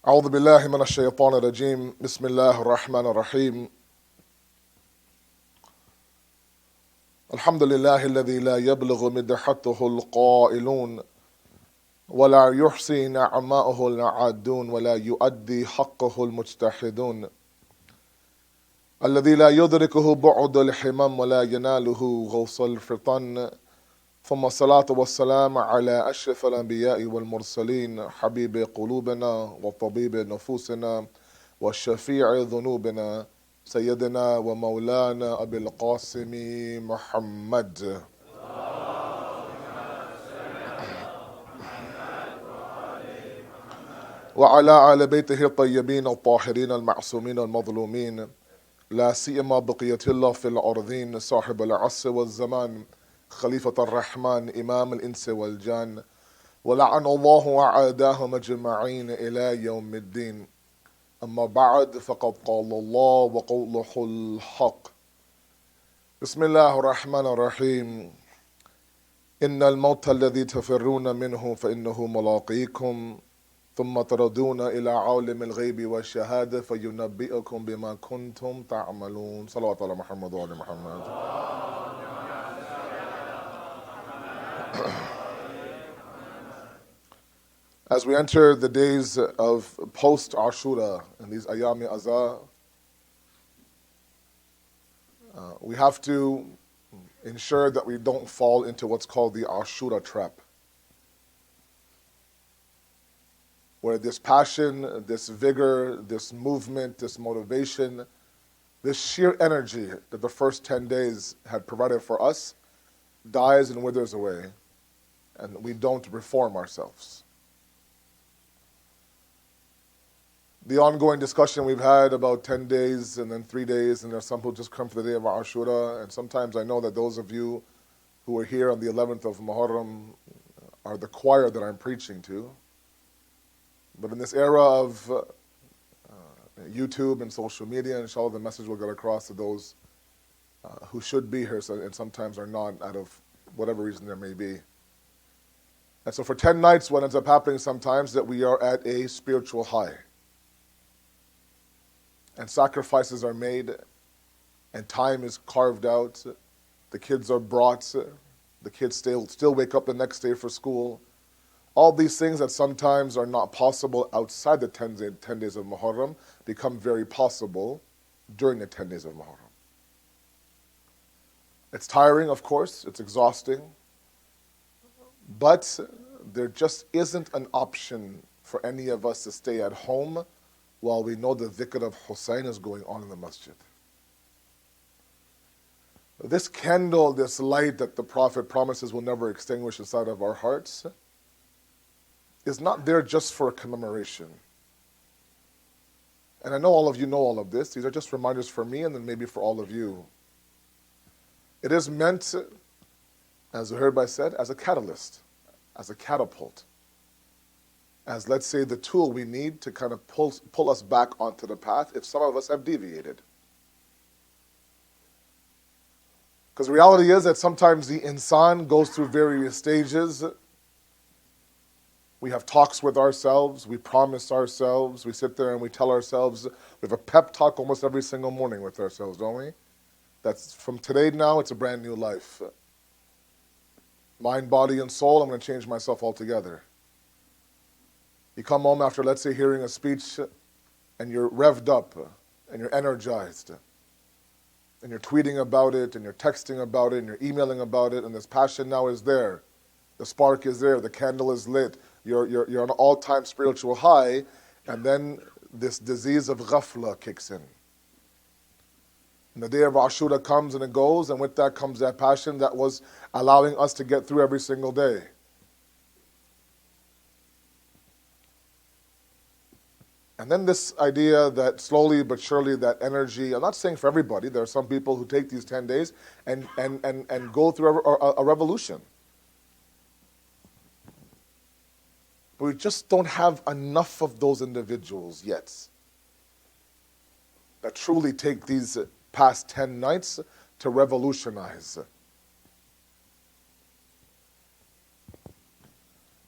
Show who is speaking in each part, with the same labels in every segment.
Speaker 1: أعوذ بالله من الشيطان الرجيم بسم الله الرحمن الرحيم الحمد لله الذي لا يبلغ مدحته القائلون ولا يحصي نعماءه العادون ولا يؤدي حقه المجتحدون الذي لا يدركه بعد الحمم ولا يناله غوص الفطن ثم الصلاة والسلام على أشرف الأنبياء والمرسلين حبيب قلوبنا وطبيب نفوسنا وشفيع ذنوبنا سيدنا ومولانا أبي القاسم محمد وعلى آل بيته الطيبين الطاهرين المعصومين المظلومين لا سيما بقية الله في الأرضين صاحب العصر والزمان خليفة الرحمن إمام الإنس والجان ولعن الله أعداهم أجمعين إلى يوم الدين أما بعد فقد قال الله وقوله الحق بسم الله الرحمن الرحيم إن الموت الذي تفرون منه فإنه ملاقيكم ثم تردون إلى عالم الغيب والشهادة فينبئكم بما كنتم تعملون صلوات على محمد وعلى محمد. As we enter the days of post-Ashura and these Ayami Azah, we have to ensure that we don't fall into what's called the Ashura trap, where this passion, this vigor, this movement, this motivation, this sheer energy that the first 10 days had provided for us dies and withers away, and we don't reform ourselves. The ongoing discussion we've had about 10 days and then 3 days, and there's some who just come for the day of Ashura, and sometimes I know that those of you who were here on the 11th of Muharram are the choir that I'm preaching to. But in this era of YouTube and social media, inshallah, the message will get across to those who should be here and sometimes are not out of whatever reason there may be. And so for 10 nights, what ends up happening sometimes that we are at a spiritual high. And sacrifices are made, and time is carved out. The kids are brought. The kids still wake up the next day for school. All these things that sometimes are not possible outside the 10 days of Muharram become very possible during the 10 days of Muharram. It's tiring, of course. It's exhausting. But there just isn't an option for any of us to stay at home while we know the dhikr of Hussain is going on in the masjid. This candle, this light that the Prophet promises will never extinguish inside of our hearts, is not there just for a commemoration. And I know all of you know all of this. These are just reminders for me and then maybe for all of you. It is meant, as Zuhair said, as a catalyst, as a catapult, as, let's say, the tool we need to kind of pull us back onto the path if some of us have deviated. Because the reality is that sometimes the insan goes through various stages. We have talks with ourselves, we promise ourselves, we sit there and we tell ourselves, we have a pep talk almost every single morning with ourselves, don't we? That's from today now, it's a brand new life. Mind, body, and soul, I'm going to change myself altogether. You come home after, let's say, hearing a speech, and you're revved up, and you're energized, and you're tweeting about it, and you're texting about it, and you're emailing about it, and this passion now is there. The spark is there, the candle is lit, you're on an all-time spiritual high, and then this disease of ghafla kicks in. And the day of Ashura comes and it goes, and with that comes that passion that was allowing us to get through every single day. And then this idea that slowly but surely that energy, I'm not saying for everybody, there are some people who take these 10 days and go through a revolution. But we just don't have enough of those individuals yet that truly take these past 10 nights to revolutionize.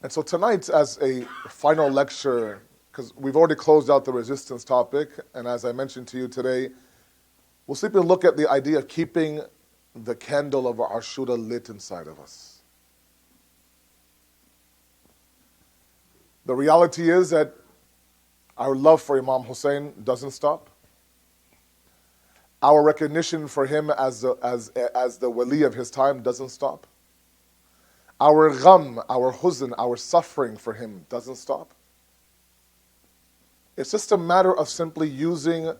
Speaker 1: And so tonight, as a final lecture because we've already closed out the resistance topic, and as I mentioned to you today, we'll simply look at the idea of keeping the candle of Ashura lit inside of us. The reality is that our love for Imam Hussain doesn't stop. Our recognition for him as the wali of his time doesn't stop. Our gham, our huzn, our suffering for him doesn't stop. It's just a matter of simply using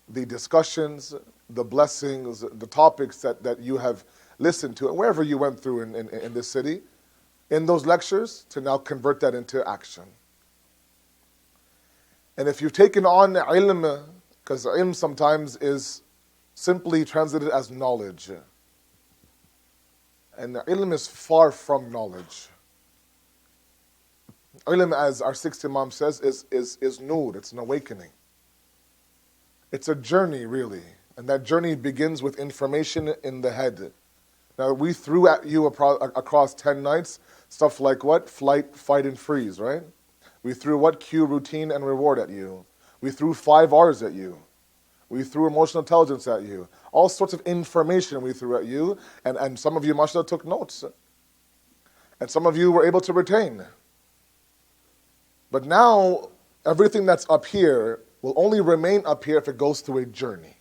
Speaker 1: the discussions, the blessings, the topics that you have listened to, and wherever you went through in this city, in those lectures, to now convert that into action. And if you've taken on ilm, because ilm sometimes is simply translated as knowledge, and ilm is far from knowledge. Ilm, as our sixth Imam says, is nur, it's an awakening. It's a journey, really. And that journey begins with information in the head. Now, we threw at you across 10 nights stuff like what? Flight, fight, and freeze, right? We threw what? Cue, routine, and reward at you. We threw 5 R's at you. We threw emotional intelligence at you. All sorts of information we threw at you. And some of you, mashallah, took notes. And some of you were able to retain. But now, everything that's up here will only remain up here if it goes through a journey.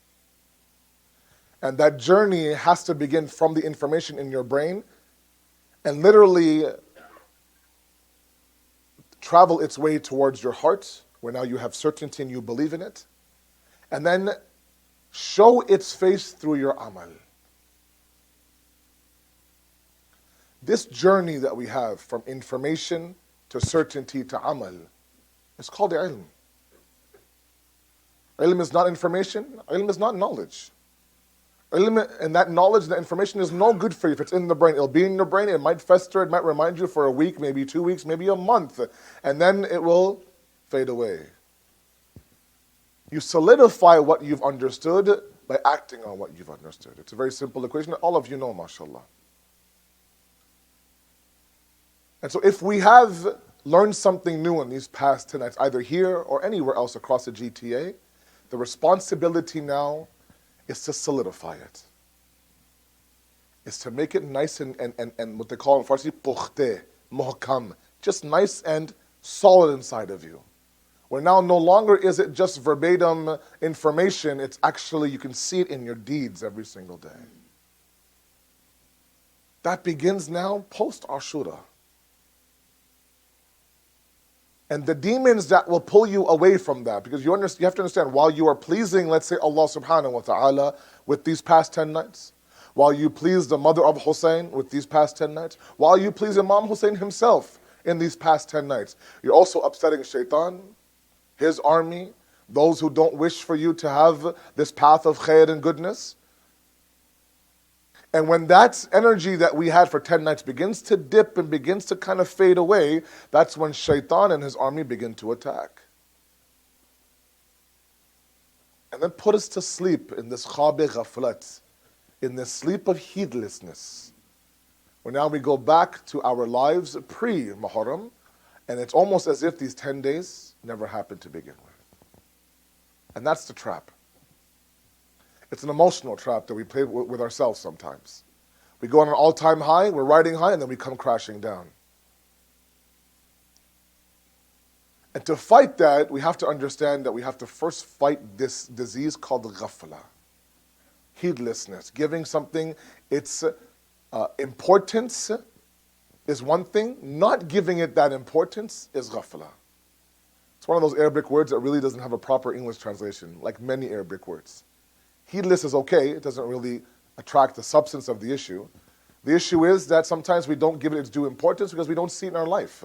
Speaker 1: And that journey has to begin from the information in your brain and literally travel its way towards your heart, where now you have certainty and you believe in it, and then show its face through your amal. This journey that we have from information to certainty to amal is called ilm. Ilm is not information, ilm is not knowledge. Ilm and that knowledge and that information is no good for you if it's in the brain. It'll be in your brain, it might fester, it might remind you for a week, maybe 2 weeks, maybe a month, and then it will fade away. You solidify what you've understood by acting on what you've understood. It's a very simple equation that all of you know, mashallah. And so if we have learned something new in these past 10 nights, either here or anywhere else across the GTA, the responsibility now is to solidify it. It's to make it nice and what they call in Farsi, pukhte, muhkam, just nice and solid inside of you. Where now no longer is it just verbatim information, it's actually, you can see it in your deeds every single day. That begins now post Ashura. And the demons that will pull you away from that, because you have to understand, while you are pleasing, let's say, Allah subhanahu wa ta'ala with these past 10 nights, while you please the mother of Hussain with these past 10 nights, while you please Imam Hussain himself in these past 10 nights, you're also upsetting shaitan, his army, those who don't wish for you to have this path of khair and goodness. And when that energy that we had for 10 nights begins to dip and begins to kind of fade away, that's when shaitan and his army begin to attack. And then put us to sleep in this khabe ghaflat, in this sleep of heedlessness. Where now we go back to our lives pre-Muharram, and it's almost as if these 10 days never happened to begin with. And that's the trap. It's an emotional trap that we play with ourselves sometimes. We go on an all-time high, we're riding high, and then we come crashing down. And to fight that, we have to understand that we have to first fight this disease called ghafla. Heedlessness, giving something its importance is one thing, not giving it that importance is ghafla. It's one of those Arabic words that really doesn't have a proper English translation, like many Arabic words. Heedless is okay, it doesn't really attract the substance of the issue. The issue is that sometimes we don't give it its due importance because we don't see it in our life.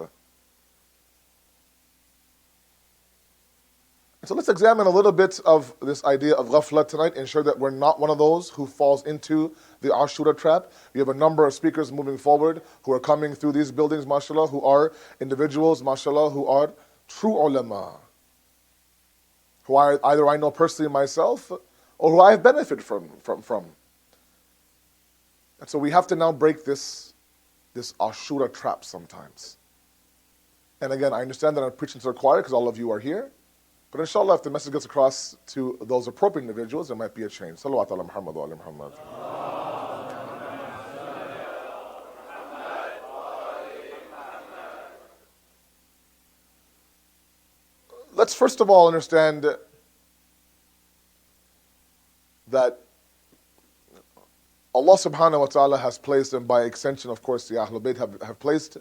Speaker 1: So let's examine a little bit of this idea of ghafla tonight, ensure that we're not one of those who falls into the Ashura trap. We have a number of speakers moving forward who are coming through these buildings, mashallah, who are individuals, mashallah, who are true ulama, who either I know personally myself or who I have benefited from. And so we have to now break this Ashura trap sometimes. And again, I understand that I'm preaching to the choir because all of you are here. But inshallah, if the message gets across to those appropriate individuals, there might be a change. Salawat ala Muhammad wa ala Muhammad. Let's first of all understand that Allah subhanahu wa ta'ala has placed, and by extension, of course, the Ahlul Bayt have placed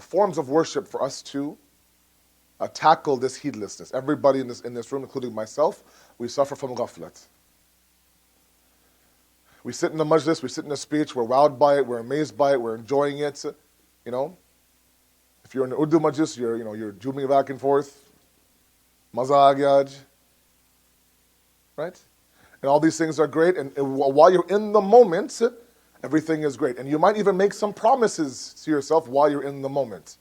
Speaker 1: forms of worship for us to tackle this heedlessness. Everybody in this room, including myself, we suffer from ghaflat. We sit in the majlis, we sit in a speech, we're wowed by it, we're amazed by it, we're enjoying it. You know, if you're in an Urdu majlis, you're zooming back and forth, maza aa gaya aaj, right? And all these things are great, and while you're in the moment, everything is great. And you might even make some promises to yourself while you're in the moment.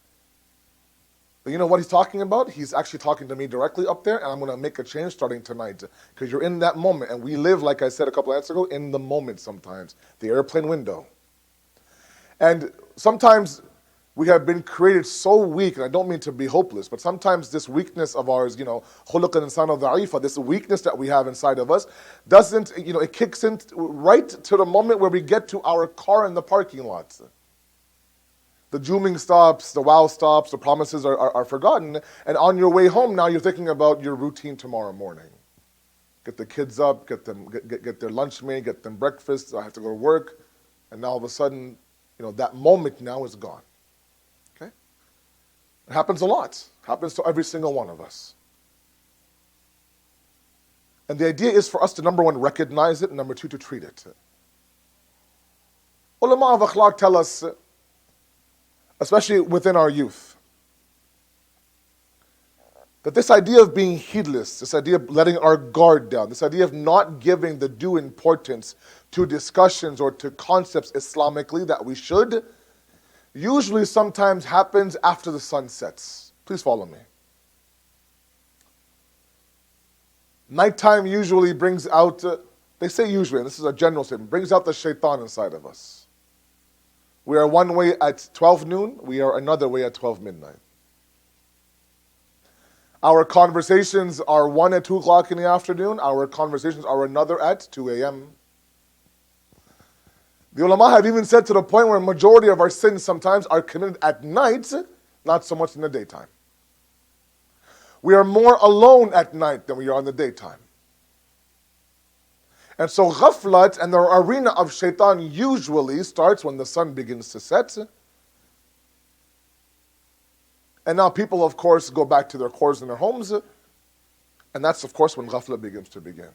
Speaker 1: But you know what he's talking about? He's actually talking to me directly up there, and I'm going to make a change starting tonight. Because you're in that moment, and we live, like I said a couple of minutes ago, in the moment sometimes. The airplane window. And sometimes we have been created so weak, and I don't mean to be hopeless, but sometimes this weakness of ours, خُلُقَ الْإِنسَانَ ضَعِيفًا, this weakness that we have inside of us, doesn't, it kicks in right to the moment where we get to our car in the parking lot. The zooming stops, the wow stops, the promises are forgotten, and on your way home now you're thinking about your routine tomorrow morning. Get the kids up, get their lunch made, get them breakfast, I have to go to work, and now all of a sudden, that moment now is gone. Okay? It happens a lot. It happens to every single one of us. And the idea is for us to, number one, recognize it, and number two, to treat it. Ulama of akhlaq tell us, especially within our youth, that this idea of being heedless, this idea of letting our guard down, this idea of not giving the due importance to discussions or to concepts Islamically that we should, usually sometimes happens after the sun sets. Please follow me. Nighttime usually brings out, they say usually, and this is a general statement, brings out the shaitan inside of us. We are one way at 12 noon, we are another way at 12 midnight. Our conversations are one at 2 o'clock in the afternoon, our conversations are another at 2 a.m. The ulama have even said to the point where a majority of our sins sometimes are committed at night, not so much in the daytime. We are more alone at night than we are in the daytime. And so ghaflat and the arena of shaitan usually starts when the sun begins to set. And now people, of course, go back to their chores in their homes. And that's, of course, when ghaflat begins to begin.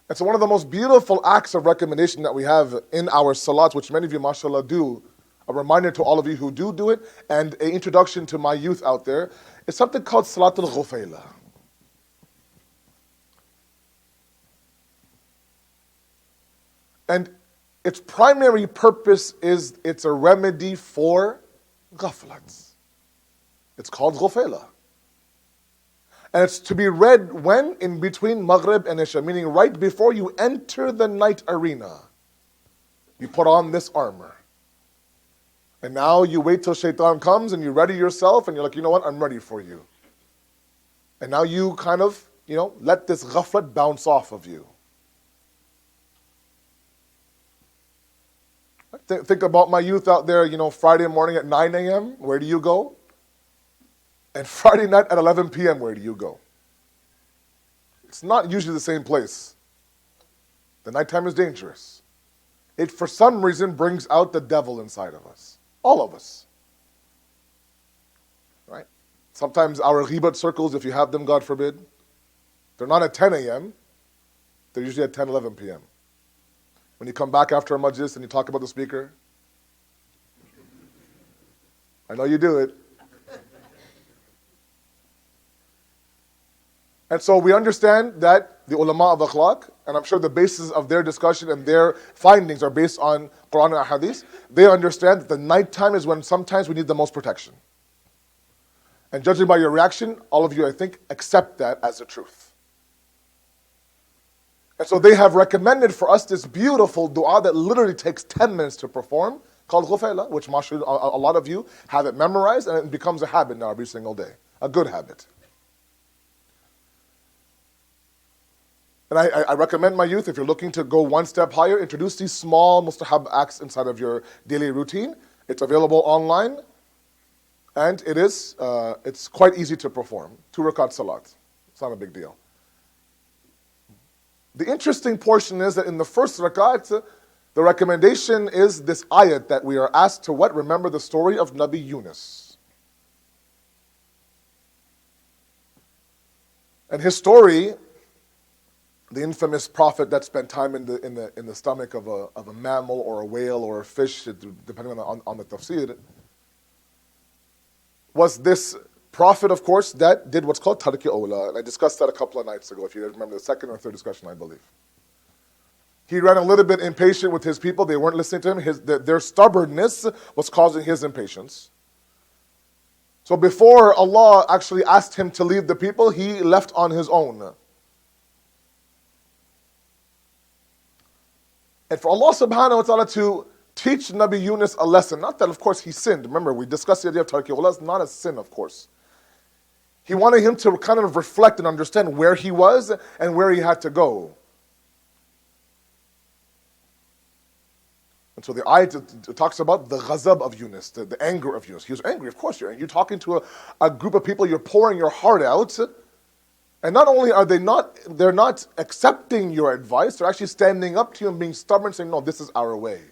Speaker 1: And so one of the most beautiful acts of recommendation that we have in our salat, which many of you, mashallah, do, a reminder to all of you who do it, and an introduction to my youth out there, is something called Salatul Ghufayla. And its primary purpose is it's a remedy for ghaflat. It's called Ghufayla. And it's to be read when? In between Maghrib and Isha, meaning right before you enter the night arena. You put on this armor. And now you wait till shaitan comes and you ready yourself and you're like, you know what, I'm ready for you. And now you kind of, let this ghaflat bounce off of you. Think about my youth out there, Friday morning at 9 a.m., where do you go? And Friday night at 11 p.m., where do you go? It's not usually the same place. The nighttime is dangerous. It, for some reason, brings out the devil inside of us. All of us. Right? Sometimes our ghibat circles, if you have them, God forbid, they're not at 10 a.m., they're usually at 10, 11 p.m. When you come back after a majlis and you talk about the speaker, I know you do it. And so we understand that the ulama of akhlaq, and I'm sure the basis of their discussion and their findings are based on Quran and Hadith, they understand that the nighttime is when sometimes we need the most protection. And judging by your reaction, all of you, I think, accept that as the truth. And so they have recommended for us this beautiful dua that literally takes 10 minutes to perform, called Ghufayla, which mashallah, a lot of you have it memorized, and it becomes a habit now every single day. A good habit. And I recommend my youth, if you're looking to go one step higher, introduce these small mustahab acts inside of your daily routine. It's available online, and it's quite easy to perform. 2 rakat salat. It's not a big deal. The interesting portion is that in the first rakat, the recommendation is this ayat that we are asked to what? Remember the story of Nabi Yunus. And his story, the infamous prophet that spent time in the stomach of a mammal or a whale or a fish, depending on the tafsir, was this prophet, of course, that did what's called tarki awla. And I discussed that a couple of nights ago, if you remember the second or third discussion, I believe. He ran a little bit impatient with his people. They weren't listening to him. Their stubbornness was causing his impatience. So before Allah actually asked him to leave the people, he left on his own. And for Allah subhanahu wa ta'ala to teach Nabi Yunus a lesson, not that of course he sinned. Remember, we discussed the idea of tarki awla. It's not a sin, of course. He wanted him to kind of reflect and understand where he was and where he had to go. And so the ayat talks about the ghazab of Yunus, the anger of Yunus. He was angry, of course you're angry. You're talking to a group of people, you're pouring your heart out. And not only are they're not accepting your advice, they're actually standing up to you and being stubborn, saying, no, this is our way.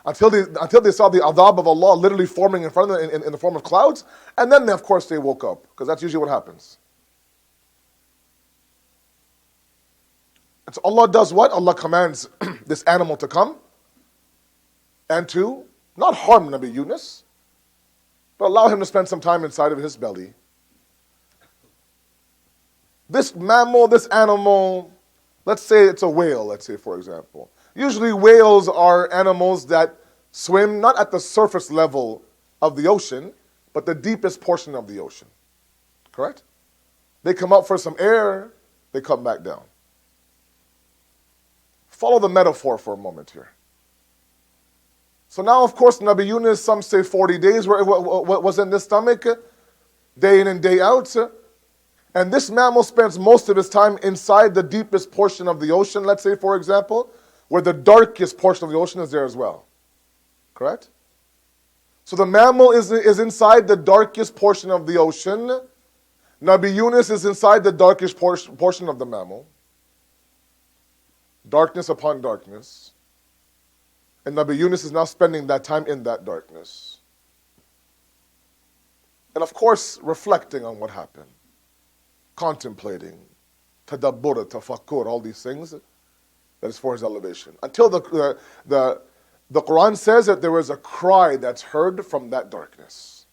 Speaker 1: Until they saw the adhab of Allah literally forming in front of them in the form of clouds, and then of course they woke up, because that's usually what happens. And so Allah does what? Allah commands this animal to come and to not harm Nabi Yunus, but allow him to spend some time inside of his belly. This mammal, this animal, let's say it's a whale, let's say for example. Usually whales are animals that swim not at the surface level of the ocean, but the deepest portion of the ocean. Correct? They come up for some air, they come back down. Follow the metaphor for a moment here. So now, of course, Nabi Yunus, some say 40 days was in the stomach, day in and day out. And this mammal spends most of his time inside the deepest portion of the ocean, let's say, for example, where the darkest portion of the ocean is there as well. Correct? So the mammal is inside the darkest portion of the ocean. Nabi Yunus is inside the darkest portion of the mammal. Darkness upon darkness. And Nabi Yunus is now spending that time in that darkness. And of course, reflecting on what happened. Contemplating. Tadabbur, tafakkur, all these things. That is for his elevation. Until the Quran says that there was a cry that's heard from that darkness.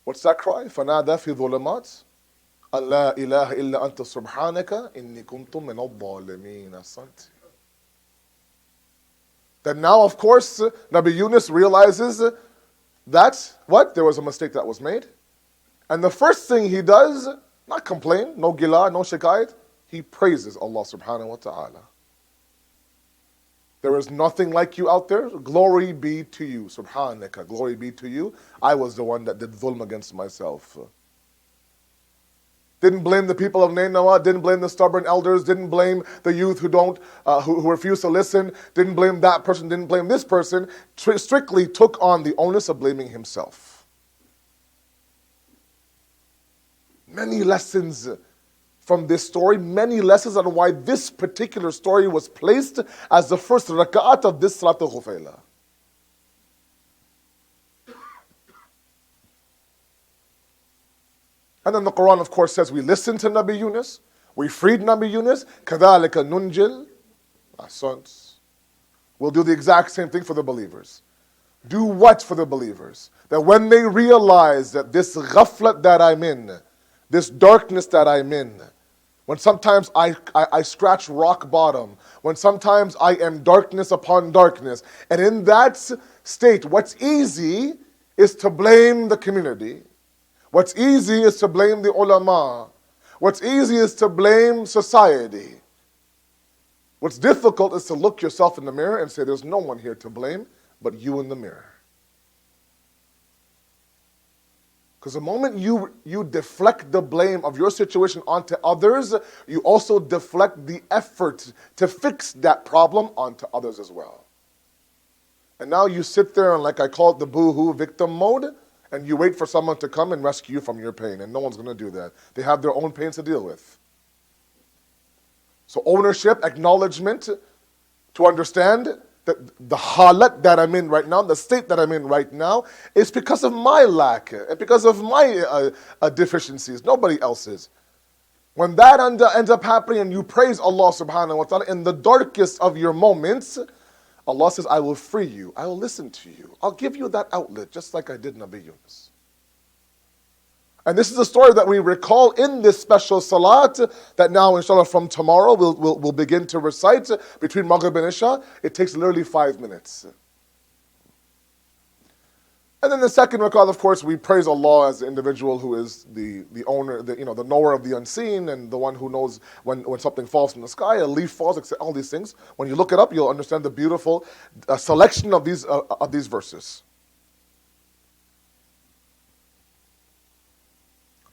Speaker 1: What's that cry? فَنَادَى فِي ظُلُمَاتٍ أَنْ لَا إِلَهَ إِلَّا أَنْتَ سُبْحَانَكَ إِنِّي كُنْتُ مِنَ الظَّالِمِينَ. Then now, of course, Nabi Yunus realizes that, what? There was a mistake that was made. And the first thing he does, not complain, no gila, no shikayat, he praises Allah subhanahu wa ta'ala. There is nothing like you out there. Glory be to you. Subhanaka. Glory be to you. I was the one that did dhulm against myself. Didn't blame the people of Nainawa. Didn't blame the stubborn elders. Didn't blame the youth who refuse to listen. Didn't blame that person. Didn't blame this person. Strictly took on the onus of blaming himself. Many lessons from this story, many lessons on why this particular story was placed as the first raka'at of this Salat al-Ghufayla. And then the Quran, of course, says we listened to Nabi Yunus, we freed Nabi Yunus, كَذَلِكَ نُنْجِلْ أَحْسَنْتَ. We'll do the exact same thing for the believers. Do what for the believers? That when they realize that this ghaflat that I'm in, this darkness that I'm in, when sometimes I scratch rock bottom, when sometimes I am darkness upon darkness, and in that state, what's easy is to blame the community. What's easy is to blame the ulama. What's easy is to blame society. What's difficult is to look yourself in the mirror and say, there's no one here to blame but you in the mirror. Because the moment you deflect the blame of your situation onto others, you also deflect the effort to fix that problem onto others as well. And now you sit there and, like I call it, the boo-hoo victim mode, and you wait for someone to come and rescue you from your pain, and no one's going to do that. They have their own pains to deal with. So ownership, acknowledgement, to understand that the halat that I'm in right now, the state that I'm in right now, is because of my lack, and because of my deficiencies, nobody else's. When that ends up happening and you praise Allah subhanahu wa ta'ala in the darkest of your moments, Allah says, I will free you, I will listen to you, I'll give you that outlet, just like I did Nabi Yunus. And this is a story that we recall in this special salat that now, inshallah, from tomorrow we'll begin to recite between Maghrib and Isha. It takes literally 5 minutes. And then the second rak'ah, of course, we praise Allah as the individual who is the owner, the knower of the unseen, and the one who knows when something falls from the sky, a leaf falls, all these things. When you look it up, you'll understand the beautiful selection of these verses.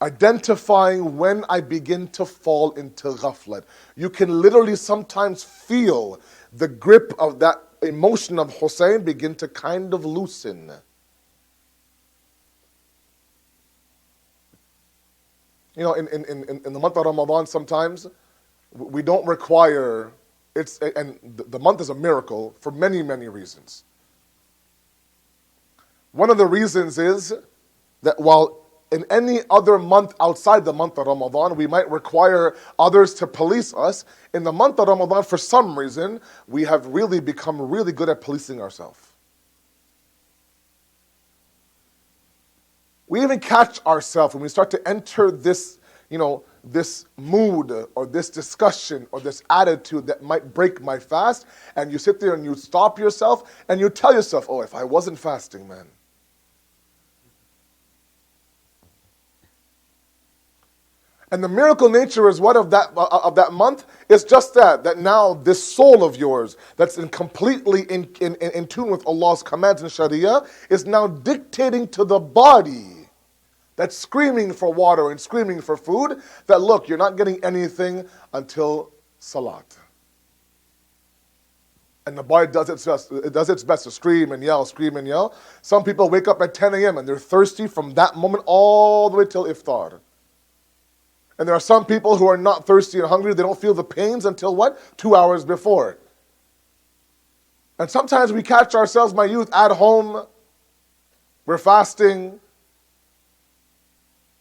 Speaker 1: Identifying when I begin to fall into ghaflat. You can literally sometimes feel the grip of that emotion of Hussain begin to kind of loosen. You know, in the month of Ramadan, sometimes we don't require, and the month is a miracle for many, many reasons. One of the reasons is that while in any other month outside the month of Ramadan, we might require others to police us. In the month of Ramadan, for some reason, we have really become really good at policing ourselves. We even catch ourselves when we start to enter this, this mood or this discussion or this attitude that might break my fast, and you sit there and you stop yourself and you tell yourself, oh, if I wasn't fasting, man. And the miracle nature is what of that month? It's just that now this soul of yours that's completely in tune with Allah's commands and Sharia is now dictating to the body that's screaming for water and screaming for food that, look, you're not getting anything until Salat. And the body does its best. It does its best to scream and yell, scream and yell. Some people wake up at 10 a.m. and they're thirsty from that moment all the way till iftar. And there are some people who are not thirsty and hungry. They don't feel the pains until what? 2 hours before. And sometimes we catch ourselves, my youth, at home. We're fasting.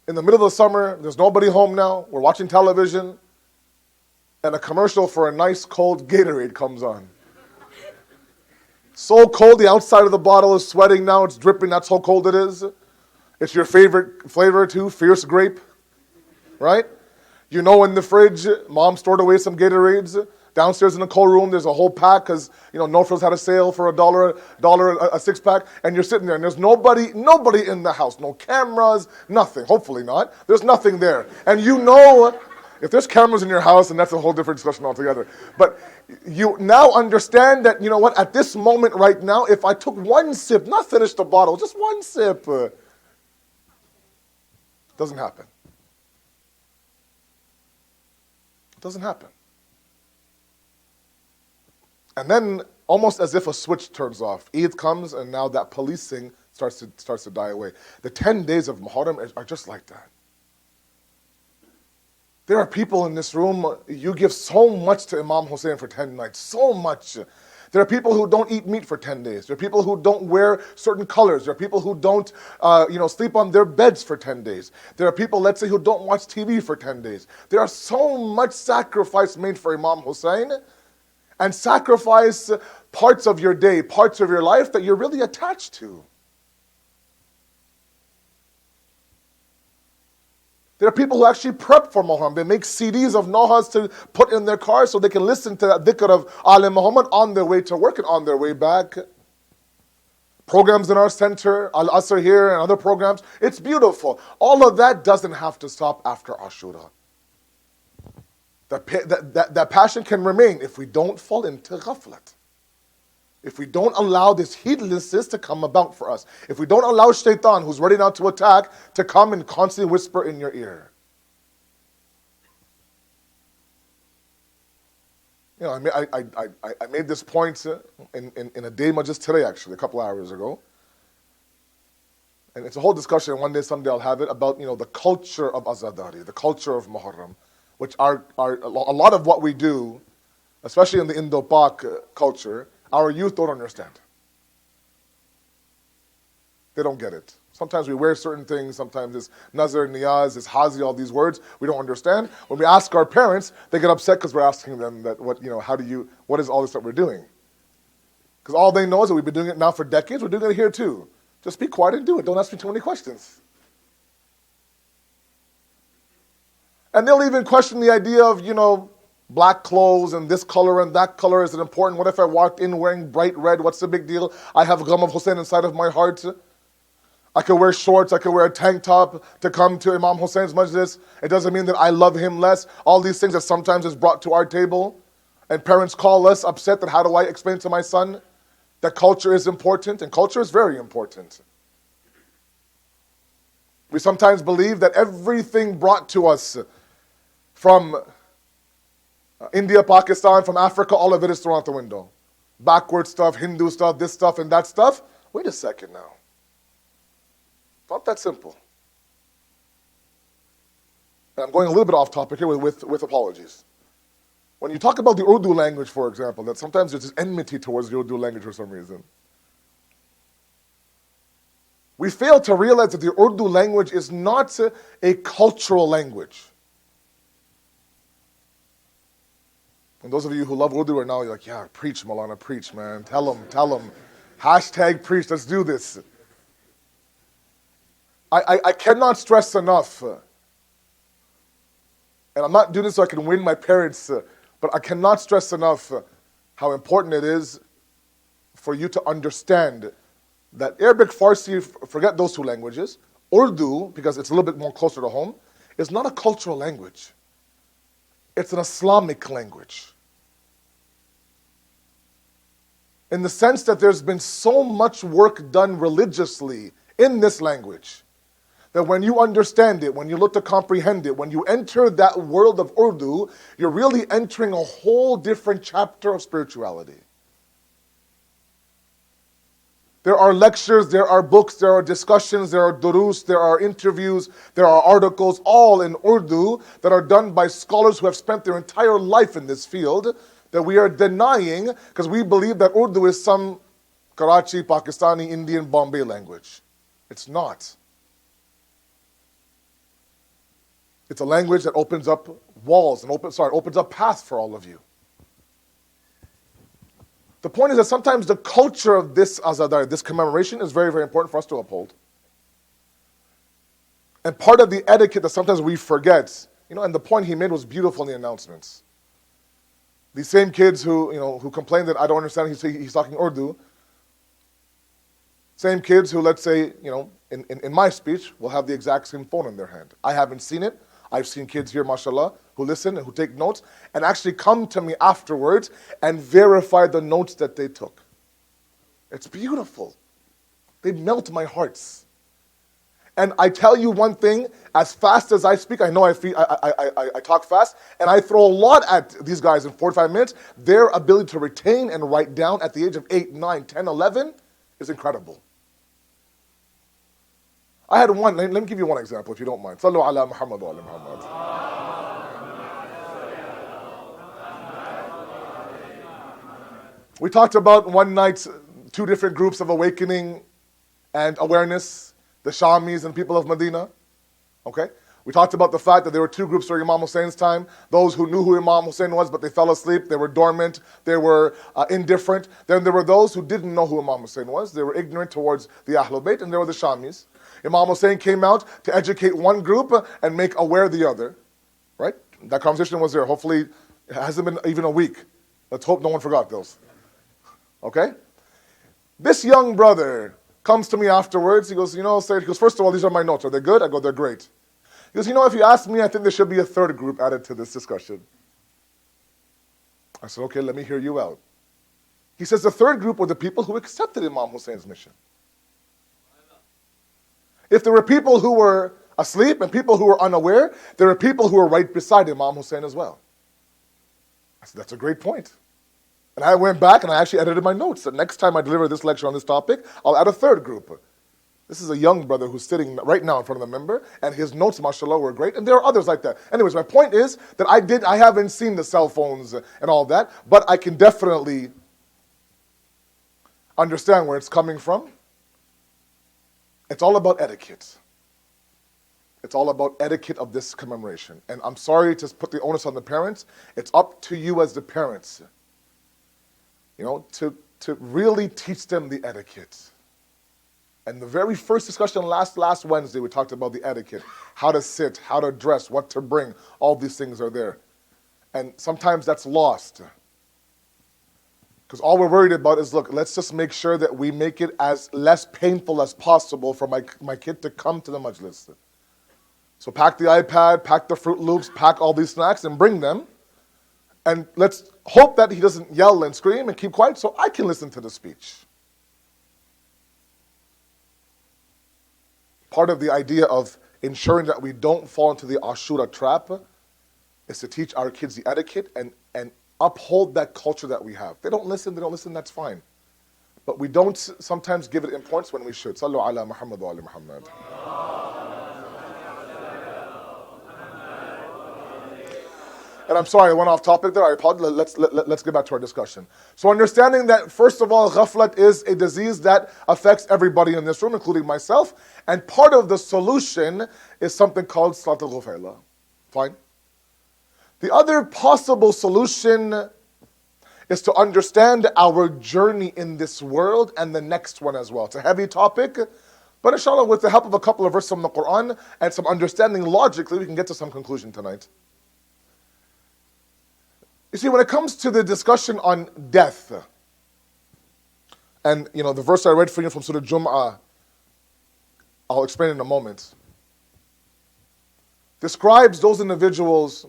Speaker 1: In the middle of the summer, there's nobody home now. We're watching television. And a commercial for a nice cold Gatorade comes on. So cold, the outside of the bottle is sweating now. It's dripping. That's how cold it is. It's your favorite flavor too, fierce grape. Right? You know, in the fridge, mom stored away some Gatorades. Downstairs in the cold room, there's a whole pack because, Northfield's had a sale for $1 a 6-pack. And you're sitting there and there's nobody in the house. No cameras, nothing. Hopefully not. There's nothing there. And if there's cameras in your house, then that's a whole different discussion altogether. But you now understand that, at this moment right now, if I took one sip, not finish the bottle, just one sip, it doesn't happen. Doesn't happen. And then, almost as if a switch turns off, Eid comes and now that policing starts to die away. The 10 days of Muharram are just like that. There are people in this room, you give so much to Imam Hussain for 10 nights, so much. There are people who don't eat meat for 10 days. There are people who don't wear certain colors. There are people who don't, sleep on their beds for 10 days. There are people, let's say, who don't watch TV for 10 days. There are so much sacrifice made for Imam Hussain, and sacrifice parts of your day, parts of your life that you're really attached to. There are people who actually prep for Muharram. They make CDs of Nohas to put in their cars so they can listen to that dhikr of Ali Muhammad on their way to work and on their way back. Programs in our center, Al-Asr here and other programs. It's beautiful. All of that doesn't have to stop after Ashura. That passion can remain if we don't fall into ghaflat. If we don't allow this heedlessness to come about for us. If we don't allow shaitan, who's ready now to attack, to come and constantly whisper in your ear. You know, I made this point in a dema just today, actually, a couple hours ago. And it's a whole discussion, one day, someday I'll have it, about, you know, the culture of Azadari, the culture of Muharram, which are a lot of what we do, especially in the Indo-Pak culture, our youth don't understand. They don't get it. Sometimes we wear certain things, sometimes it's nazar, niyaz, it's hazi, all these words, we don't understand. When we ask our parents, they get upset because we're asking them that, what is all this that we're doing? Because all they know is that we've been doing it now for decades, we're doing it here too. Just be quiet and do it. Don't ask me too many questions. And they'll even question the idea of, you know, black clothes and this color and that color. Is it important? What if I walked in wearing bright red? What's the big deal? I have gham of Hussain inside of my heart. I could wear shorts. I could wear a tank top to come to Imam Hussain's majlis. It doesn't mean that I love him less. All these things that sometimes is brought to our table. And parents call us upset that how do I explain to my son that culture is important? And culture is very important. We sometimes believe that everything brought to us from India, Pakistan, from Africa, all of it is thrown out the window. Backward stuff, Hindu stuff, this stuff and that stuff. Wait a second now. Not that simple. And I'm going a little bit off topic here with apologies. When you talk about the Urdu language, for example, that sometimes there's this enmity towards the Urdu language for some reason. We fail to realize that the Urdu language is not a cultural language. And those of you who love Urdu right now, you're like, yeah, preach, Maulana, preach, man. Tell them. Hashtag preach, let's do this. I cannot stress enough, and I'm not doing this so I can win my parents, but I cannot stress enough how important it is for you to understand that Arabic, Farsi, forget those two languages. Urdu, because it's a little bit more closer to home, is not a cultural language. It's an Islamic language. In the sense that there's been so much work done religiously in this language, that when you understand it, when you look to comprehend it, when you enter that world of Urdu, you're really entering a whole different chapter of spirituality. There are lectures, there are books, there are discussions, there are durus, there are interviews, there are articles, all in Urdu that are done by scholars who have spent their entire life in this field, that we are denying because we believe that Urdu is some Karachi, Pakistani, Indian, Bombay language. It's not. It's a language that opens up walls and opens up paths for all of you. The point is that sometimes the culture of this Azadari, this commemoration, is very, very important for us to uphold. And part of the etiquette that sometimes we forget, and the point he made was beautiful in the announcements. These same kids who complain that I don't understand, he's talking Urdu. Same kids who, let's say, in my speech, will have the exact same phone in their hand. I haven't seen it. I've seen kids here, mashallah, who listen and who take notes and actually come to me afterwards and verify the notes that they took. It's beautiful. They melt my hearts. And I tell you one thing, as fast as I speak, I know I talk fast, and I throw a lot at these guys in 45 minutes. Their ability to retain and write down at the age of 8, 9, 10, 11 is incredible. I had one, let me give you one example if you don't mind. Sallu ala Muhammad wa ala Muhammad. We talked about one night, 2 different groups of awakening and awareness, the Shamis and people of Medina. Okay? We talked about the fact that there were 2 groups during Imam Hussein's time. Those who knew who Imam Hussain was, but they fell asleep. They were dormant. They were indifferent. Then there were those who didn't know who Imam Hussain was. They were ignorant towards the Ahlul Bayt, and there were the Shamis. Imam Hussain came out to educate one group and make aware the other. Right? That conversation was there. Hopefully, it hasn't been even a week. Let's hope no one forgot those. Okay? This young brother comes to me afterwards. He goes, Syed, he goes, first of all, these are my notes. Are they good? I go, they're great. He goes, if you ask me, I think there should be a 3rd group added to this discussion. I said, okay, let me hear you out. He says the third group were the people who accepted Imam Hussein's mission. If there were people who were asleep and people who were unaware, there were people who were right beside Imam Hussein as well. I said, that's a great point. And I went back and I actually edited my notes. The next time I deliver this lecture on this topic, I'll add a third group. This is a young brother who's sitting right now in front of the member, and his notes, mashallah, were great. And there are others like that. Anyways, my point is that I haven't seen the cell phones and all that, but I can definitely understand where it's coming from. It's all about etiquette. It's all about etiquette of this commemoration. And I'm sorry to put the onus on the parents. It's up to you as the parents, to really teach them the etiquette. And the very first discussion last Wednesday, we talked about the etiquette, how to sit, how to dress, what to bring. All these things are there. And sometimes that's lost. Because all we're worried about is, look, let's just make sure that we make it as less painful as possible for my kid to come to the majlis. So pack the iPad, pack the Fruit Loops, pack all these snacks and bring them. And let's hope that he doesn't yell and scream and keep quiet so I can listen to the speech. Part of the idea of ensuring that we don't fall into the Ashura trap is to teach our kids the etiquette and uphold that culture that we have. They don't listen, that's fine. But we don't sometimes give it importance when we should. Sallu ala Muhammad wa ali Muhammad. And I'm sorry, I went off topic there. I apologize. Let's get back to our discussion. So understanding that, first of all, ghaflat is a disease that affects everybody in this room, including myself. And part of the solution is something called Salat al-Ghufayla. Fine. The other possible solution is to understand our journey in this world and the next one as well. It's a heavy topic, but inshallah, with the help of a couple of verses from the Quran and some understanding logically, we can get to some conclusion tonight. You see, when it comes to the discussion on death, and the verse I read for you from Surah Jum'ah, I'll explain in a moment, describes those individuals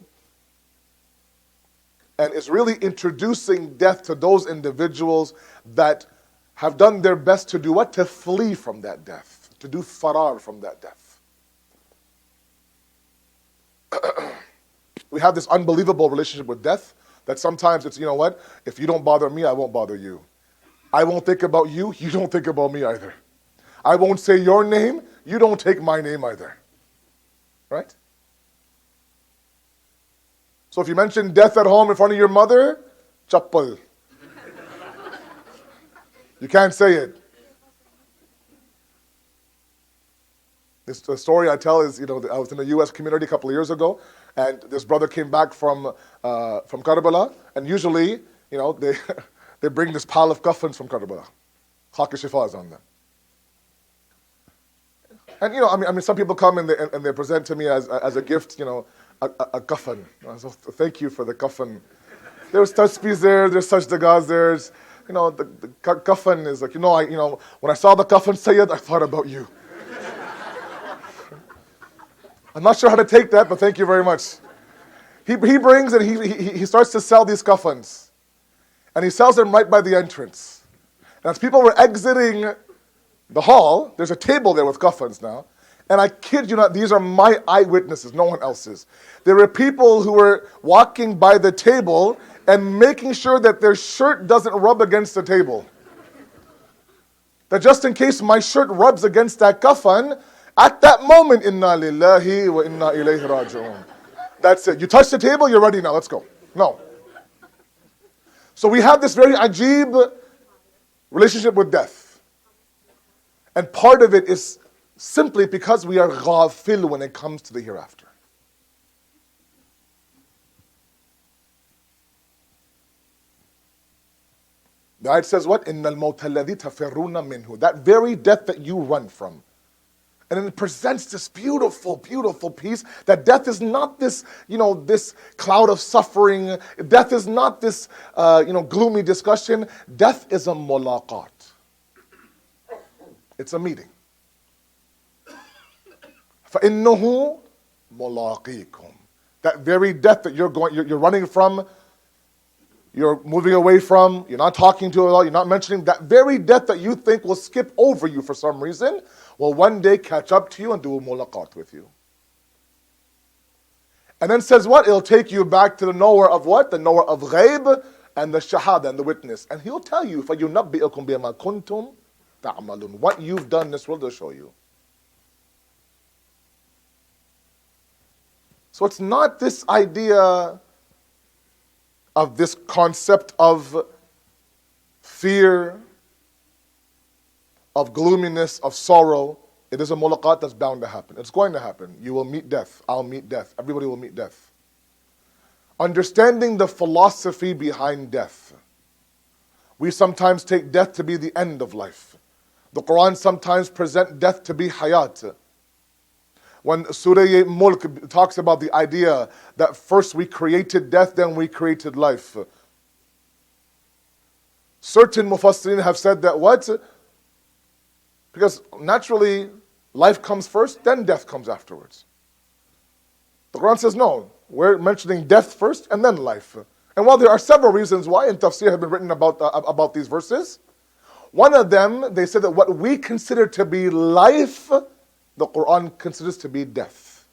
Speaker 1: and is really introducing death to those individuals that have done their best to do what? To flee from that death, to do farar from that death. We have this unbelievable relationship with death that sometimes it's, if you don't bother me, I won't bother you. I won't think about you, you don't think about me either. I won't say your name, you don't take my name either. Right? So if you mention death at home in front of your mother, chappal. You can't say it. The story I tell is, I was in a U.S. community a couple of years ago, and this brother came back from Karbala, and usually, they bring this pile of coffins from Karbala. Khak shifa is on them. And some people come and they present to me as a gift, a coffin. So thank you for the coffin. There's tasbihs there, there's sajdagas there. The coffin is like, when I saw the coffin, Syed, I thought about you. I'm not sure how to take that, but thank you very much. He brings and he starts to sell these coffins. And he sells them right by the entrance. And as people were exiting the hall, there's a table there with coffins now. And I kid you not, these are my eyewitnesses, no one else's. There were people who were walking by the table and making sure that their shirt doesn't rub against the table. That just in case my shirt rubs against that coffin, at that moment, inna lillahi wa inna ilayhi raji'un. That's it. You touch the table, you're ready now, let's go. No. So we have this very ajib relationship with death. And part of it is simply because we are ghafil when it comes to the hereafter. The ayat says what? إِنَّ الْمَوْتَ الَّذِي تَفِرُّونَ مِنْهُ. That very death that you run from. And it presents this beautiful, beautiful piece that death is not this, this cloud of suffering. Death is not this, gloomy discussion. Death is a mulaqat. It's a meeting. فَإِنَّهُ مُلَاقِيكُمْ. That very death that you're running from, you're moving away from, you're not talking to Allah, you're not mentioning that very death that you think will skip over you for some reason, will one day catch up to you and do a mulaqat with you. And then says what? It'll take you back to the knower of what? The knower of ghaib and the shahada and the witness. And he'll tell you, فَيُنَبِّئُكُمْ بِمَا كُنْتُمْ تَعْمَلُونَ. What you've done, this world will show you. So it's not this idea of this concept of fear, of gloominess, of sorrow. It is a mulaqat that's bound to happen. It's going to happen. You will meet death. I'll meet death. Everybody will meet death. Understanding the philosophy behind death. We sometimes take death to be the end of life. The Quran sometimes presents death to be hayat. When Surah Mulk talks about the idea that first we created death, then we created life. Certain mufassirin have said that what? Because naturally, life comes first, then death comes afterwards. The Quran says no, we're mentioning death first and then life. And while there are several reasons why, and tafsir have been written about these verses, one of them, they said that what we consider to be life, the Quran considers to be death.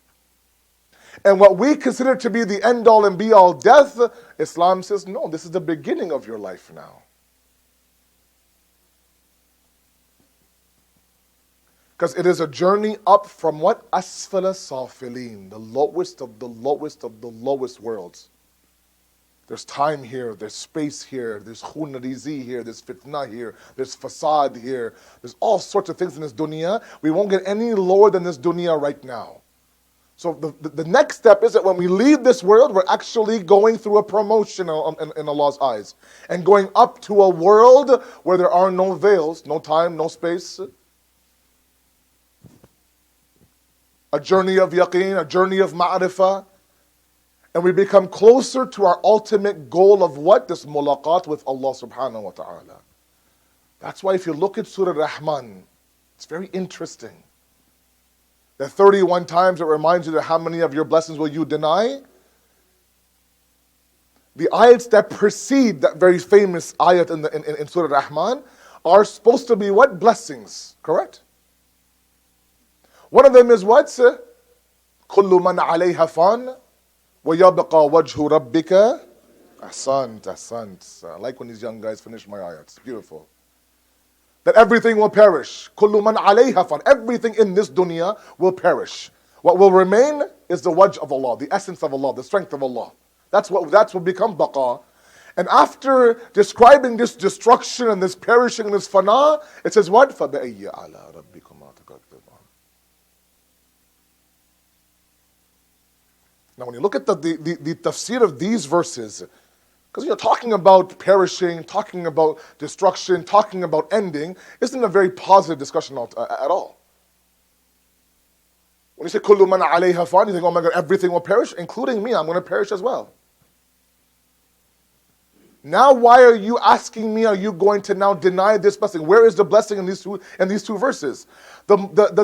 Speaker 1: And what we consider to be the end all and be all death, Islam says, no, this is the beginning of your life now. Because it is a journey up from what? Asfala safilin, the lowest of the lowest of the lowest worlds. There's time here, there's space here, there's khunarizi here, there's fitna here, there's fasad here, there's all sorts of things in this dunya. We won't get any lower than this dunya right now. So the next step is that when we leave this world, we're actually going through a promotion in Allah's eyes. And going up to a world where there are no veils, no time, no space. A journey of yaqeen, a journey of ma'rifah. And we become closer to our ultimate goal of what? This mulaqat with Allah subhanahu wa ta'ala. That's why if you look at Surah Rahman, it's very interesting. That 31 times it reminds you that how many of your blessings will you deny? The ayats that precede that very famous ayat in Surah Rahman are supposed to be what? Blessings, correct? One of them is what? كُلُّ مَنْ عَلَيْهَا فَانٍ وَيَبْقَى وَجْهُ رَبِّكَ Ahsant. I like when these young guys finish my ayats. Beautiful. That everything will perish. كُلُّ مَنْ عَلَيْهَا فَانٍ. Everything in this dunya will perish. What will remain is the wajh of Allah, the essence of Allah, the strength of Allah. That's what become baqa. And after describing this destruction and this perishing and this fana, it says what? فَبَأَيِّ عَلَىٰ رَبِّكُمَا تُكَذِّبَانِ. Now when you look at the tafsir of these verses, because you're talking about perishing, talking about destruction, talking about ending, isn't a very positive discussion at all. When you say كُلُّ مَنْ عَلَيْهَا فَانٍ, you think, oh my God, everything will perish, including me, I'm going to perish as well. Now why are you asking me, are you going to now deny this blessing? Where is the blessing in these two verses? The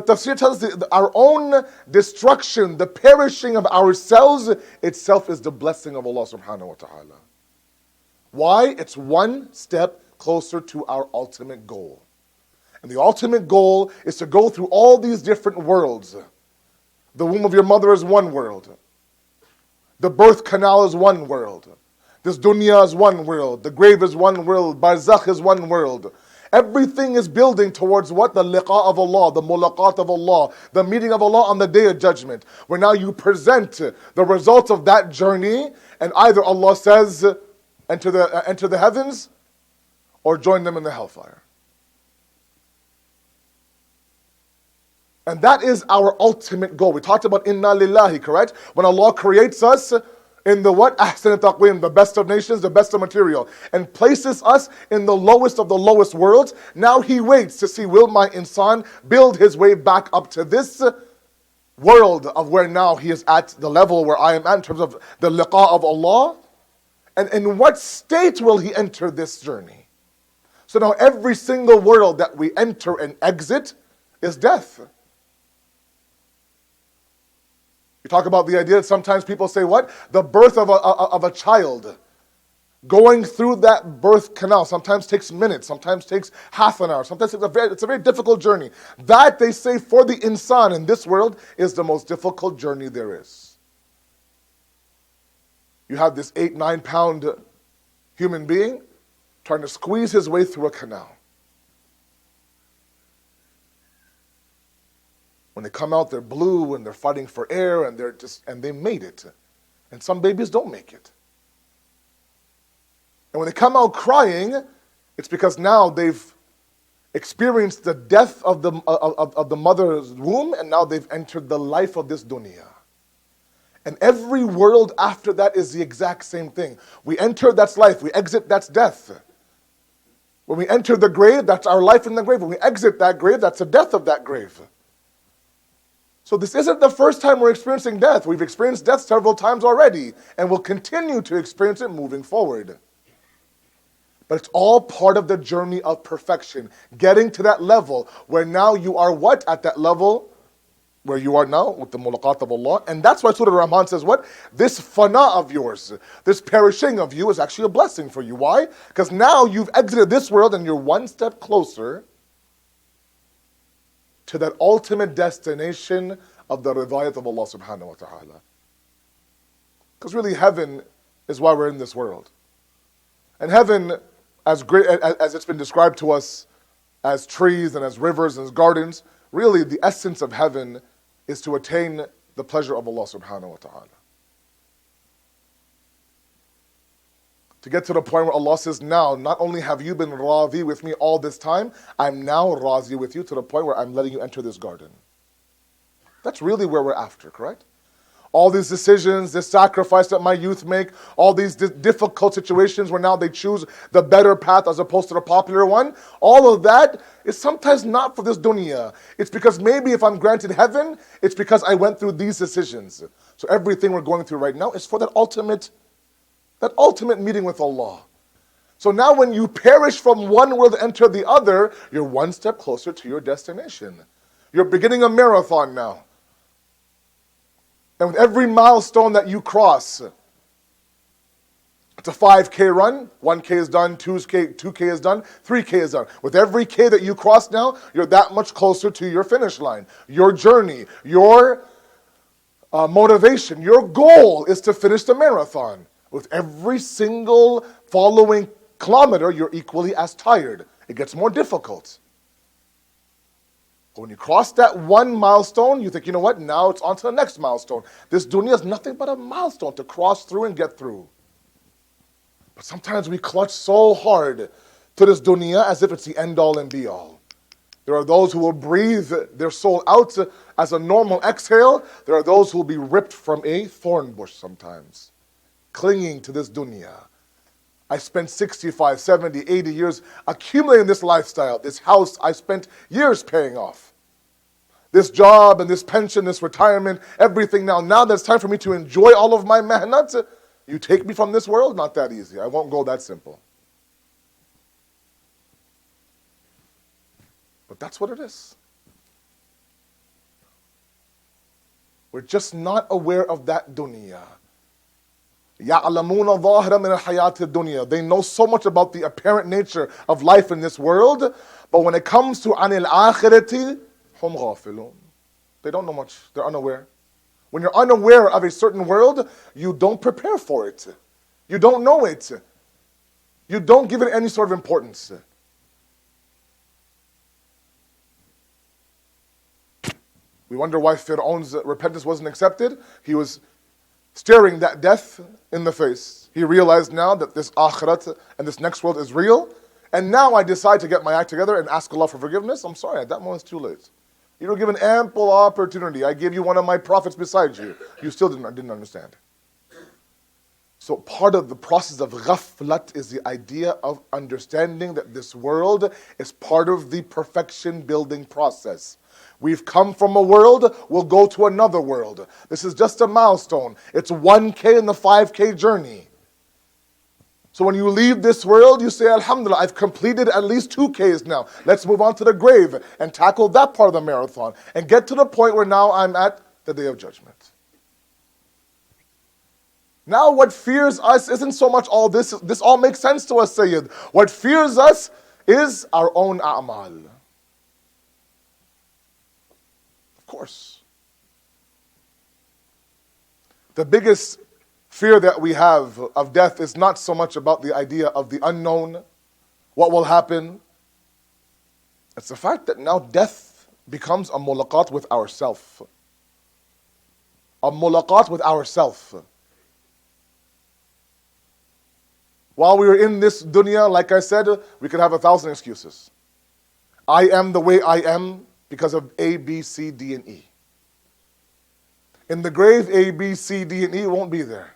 Speaker 1: tafsir tells us that our own destruction, the perishing of ourselves itself is the blessing of Allah subhanahu wa ta'ala. Why? It's one step closer to our ultimate goal. And the ultimate goal is to go through all these different worlds. The womb of your mother is one world. The birth canal is one world. This dunya is one world. The grave is one world. Barzakh is one world. Everything is building towards what? The liqa of Allah, the mulaqat of Allah, the meeting of Allah on the day of judgment. Where now you present the results of that journey, and either Allah says, enter the heavens, or join them in the hellfire. And that is our ultimate goal. We talked about inna lillahi, correct? When Allah creates us in the what? Ahsan taqweem, the best of nations, the best of material, and places us in the lowest of the lowest worlds. Now He waits to see, will my insan build his way back up to this world of where now he is at the level where I am at in terms of the liqa of Allah? And in what state will he enter this journey? So now every single world that we enter and exit is death. You talk about the idea that sometimes people say what? The birth of a child. Going through that birth canal sometimes takes minutes, sometimes takes half an hour, sometimes it's a very difficult journey. That, they say, for the insan in this world is the most difficult journey there is. You have this 8-9 pound human being trying to squeeze his way through a canal. When they come out, they're blue and they're fighting for air and they made it. And some babies don't make it. And when they come out crying, it's because now they've experienced the death of the mother's womb, and now they've entered the life of this dunya. And every world after that is the exact same thing. We enter, that's life. We exit, that's death. When we enter the grave, that's our life in the grave. When we exit that grave, that's the death of that grave. So this isn't the first time we're experiencing death. We've experienced death several times already, and we'll continue to experience it moving forward. But it's all part of the journey of perfection, getting to that level where now you are what? At that level where you are now with the mulaqat of Allah. And that's why Surah Ar-Rahman says what? This fana of yours, this perishing of you is actually a blessing for you. Why? Because now you've exited this world and you're one step closer to that ultimate destination of the ridayat of Allah subhanahu wa ta'ala. Because really heaven is why we're in this world. And heaven, as great as it's been described to us as trees and as rivers and as gardens, really the essence of heaven is to attain the pleasure of Allah subhanahu wa ta'ala. To get to the point where Allah says, now, not only have you been radhi with me all this time, I'm now razi with you to the point where I'm letting you enter this garden. That's really where we're after, correct? All these decisions, this sacrifice that my youth make, all these difficult situations where now they choose the better path as opposed to the popular one, all of that is sometimes not for this dunya. It's because maybe if I'm granted heaven, it's because I went through these decisions. So everything we're going through right now is for that ultimate meeting with Allah. So now when you perish from one world and enter the other, you're one step closer to your destination. You're beginning a marathon now. And with every milestone that you cross, it's a 5K run, 1K is done, 2K is done, 3K is done. With every K that you cross now, you're that much closer to your finish line. Your journey, your motivation, your goal is to finish the marathon. With every single following kilometer, you're equally as tired. It gets more difficult. But when you cross that one milestone, you think, you know what, now it's on to the next milestone. This dunya is nothing but a milestone to cross through and get through. But sometimes we clutch so hard to this dunya as if it's the end-all and be-all. There are those who will breathe their soul out as a normal exhale. There are those who will be ripped from a thorn bush sometimes, clinging to this dunya. I spent 65, 70, 80 years accumulating this lifestyle. This house I spent years paying off. This job and this pension, this retirement, everything now. Now that it's time for me to enjoy all of my mehnat, you take me from this world? Not that easy. I won't go that simple. But that's what it is. We're just not aware of that dunya. يَعْلَمُونَ ظَاهِرًا مِنَ الْحَيَاةِ الدُّنْيَا. They know so much about the apparent nature of life in this world, but when it comes to عَنِ الْآخِرَةِ هُمْ غَافِلُونَ. They don't know much. They're unaware. When you're unaware of a certain world, you don't prepare for it. You don't know it. You don't give it any sort of importance. We wonder why Fir'aun's repentance wasn't accepted. He was staring that death in the face. He realized now that this akhirat and this next world is real, and now I decide to get my act together and ask Allah for forgiveness. I'm sorry, at that moment it's too late. You were given ample opportunity. I gave you one of my prophets beside you. You still didn't understand. So part of the process of ghaflat is the idea of understanding that this world is part of the perfection building process. We've come from a world, we'll go to another world. This is just a milestone. It's 1K in the 5K journey. So when you leave this world, you say, Alhamdulillah, I've completed at least 2Ks now. Let's move on to the grave and tackle that part of the marathon and get to the point where now I'm at the Day of Judgment. Now what fears us isn't so much all this. This all makes sense to us, Syed. What fears us is our own a'mal. Of course. The biggest fear that we have of death is not so much about the idea of the unknown, what will happen. It's the fact that now death becomes a mulaqat with ourself. A mulaqat with ourself. While we are in this dunya, like I said, we could have 1,000 excuses. I am the way I am because of A, B, C, D, and E. In the grave, A, B, C, D, and E won't be there.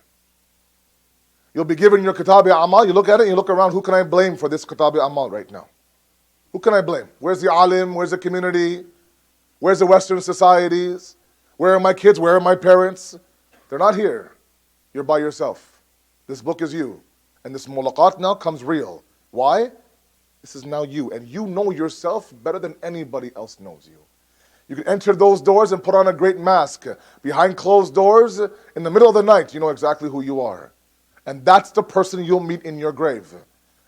Speaker 1: You'll be given your kitab amal, you look at it, you look around, who can I blame for this kitab amal right now? Who can I blame? Where's the alim? Where's the community? Where's the Western societies? Where are my kids? Where are my parents? They're not here. You're by yourself. This book is you. And this mulaqat now comes real. Why? This is now you. And you know yourself better than anybody else knows you. You can enter those doors and put on a great mask. Behind closed doors, in the middle of the night, you know exactly who you are. And that's the person you'll meet in your grave.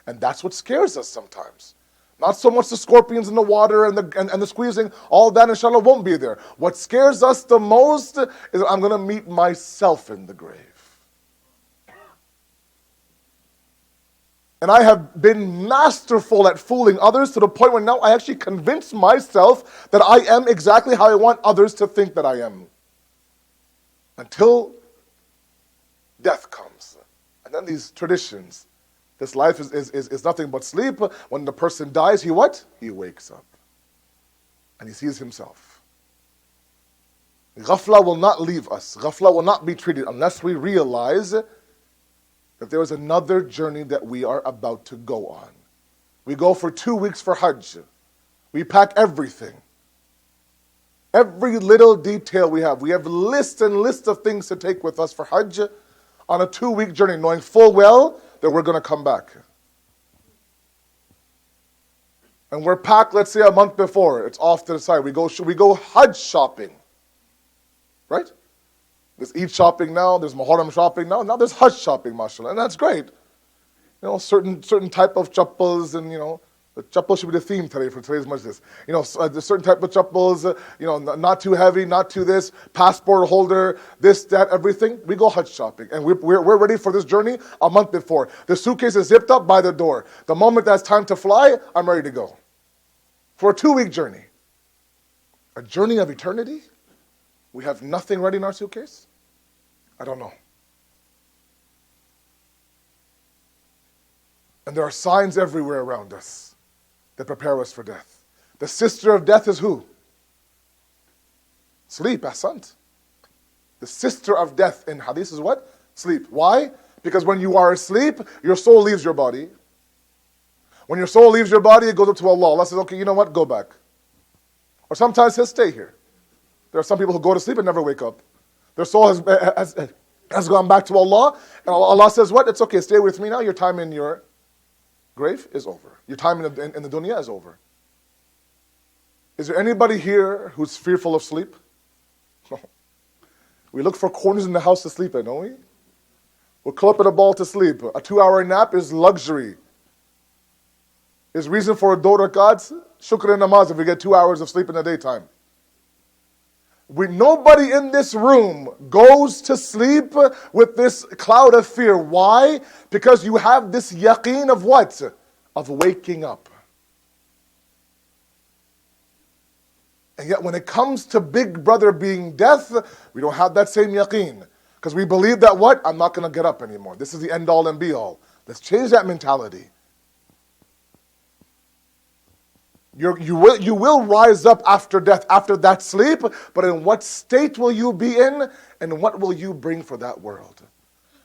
Speaker 1: And that's what scares us sometimes. Not so much the scorpions in the water and the squeezing. All that, inshallah, won't be there. What scares us the most is that I'm going to meet myself in the grave. And I have been masterful at fooling others to the point where now I actually convince myself that I am exactly how I want others to think that I am. Until death comes. And then these traditions. This life is nothing but sleep. When the person dies, he what? He wakes up. And he sees himself. Ghafla will not leave us. Ghafla will not be treated unless we realize that there is another journey that we are about to go on. We go for 2 weeks for Hajj. We pack everything. Every little detail we have. We have lists and lists of things to take with us for Hajj on a 2-week journey, knowing full well that we're going to come back. And we're packed, let's say, a month before. It's off to the side. We go Hajj shopping. Right? There's Eid shopping now, there's Muharram shopping now there's Hajj shopping, mashallah, and that's great. You know, certain type of chappals, and the chappal should be the theme today for today's majlis. There's certain type of chappals, not too heavy, not too this, passport holder, this, that, everything. We go Hajj shopping, and we're ready for this journey a month before. The suitcase is zipped up by the door. The moment that's time to fly, I'm ready to go. For a 2-week journey. A journey of eternity? We have nothing ready in our suitcase? I don't know. And there are signs everywhere around us that prepare us for death. The sister of death is who? Sleep, ahsant. The sister of death in hadith is what? Sleep. Why? Because when you are asleep, your soul leaves your body. When your soul leaves your body, it goes up to Allah. Allah says, okay, you know what? Go back. Or sometimes he'll stay here. There are some people who go to sleep and never wake up. Their soul has gone back to Allah. And Allah says, what? It's okay, stay with me now. Your time in your grave is over. Your time in the dunya is over. Is there anybody here who's fearful of sleep? No. We look for corners in the house to sleep in, don't we? We'll curl up in a ball to sleep. A 2-hour nap is luxury. Is reason for a door rakats, shukr and namaz if we get 2 hours of sleep in the daytime. Nobody in this room goes to sleep with this cloud of fear. Why? Because you have this yaqeen of what? Of waking up. And yet when it comes to big brother being death, we don't have that same yaqeen. Because we believe that what? I'm not going to get up anymore. This is the end all and be all. Let's change that mentality. You will rise up after death, after that sleep, but in what state will you be in, and what will you bring for that world?